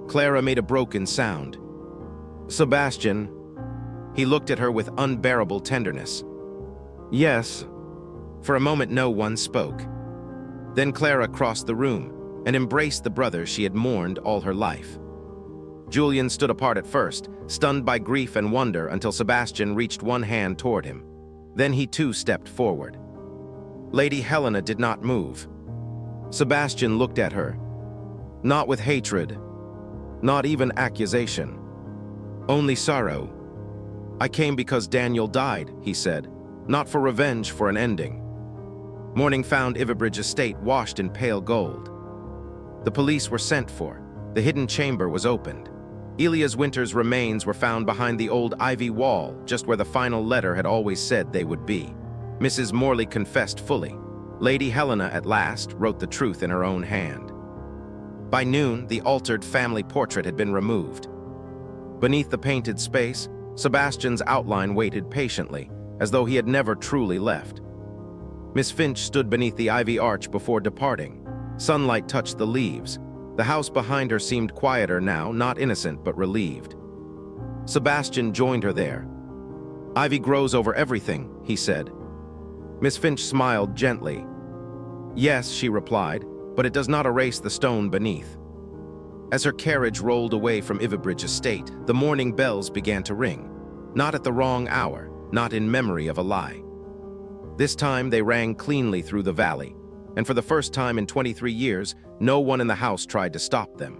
Clara made a broken sound. Sebastian. He looked at her with unbearable tenderness. Yes. For a moment no one spoke. Then Clara crossed the room and embraced the brother she had mourned all her life. Julian stood apart at first, stunned by grief and wonder until Sebastian reached one hand toward him. Then he too stepped forward. Lady Helena did not move. Sebastian looked at her. Not with hatred, not even accusation. Only sorrow. I came because Daniel died, he said, not for revenge, for an ending. Morning found Ivybridge estate washed in pale gold. The police were sent for. The hidden chamber was opened. Elias Winter's remains were found behind the old ivy wall, just where the final letter had always said they would be. Mrs. Morley confessed fully. Lady Helena, at last, wrote the truth in her own hand. By noon, the altered family portrait had been removed. Beneath the painted space, Sebastian's outline waited patiently, as though he had never truly left. Miss Finch stood beneath the ivy arch before departing. Sunlight touched the leaves. The house behind her seemed quieter now, not innocent but relieved. Sebastian joined her there. Ivy grows over everything, he said. Miss Finch smiled gently. Yes, she replied, but it does not erase the stone beneath. As her carriage rolled away from Ivybridge estate, the morning bells began to ring. Not at the wrong hour, not in memory of a lie. This time they rang cleanly through the valley, and for the first time in 23 years, no one in the house tried to stop them.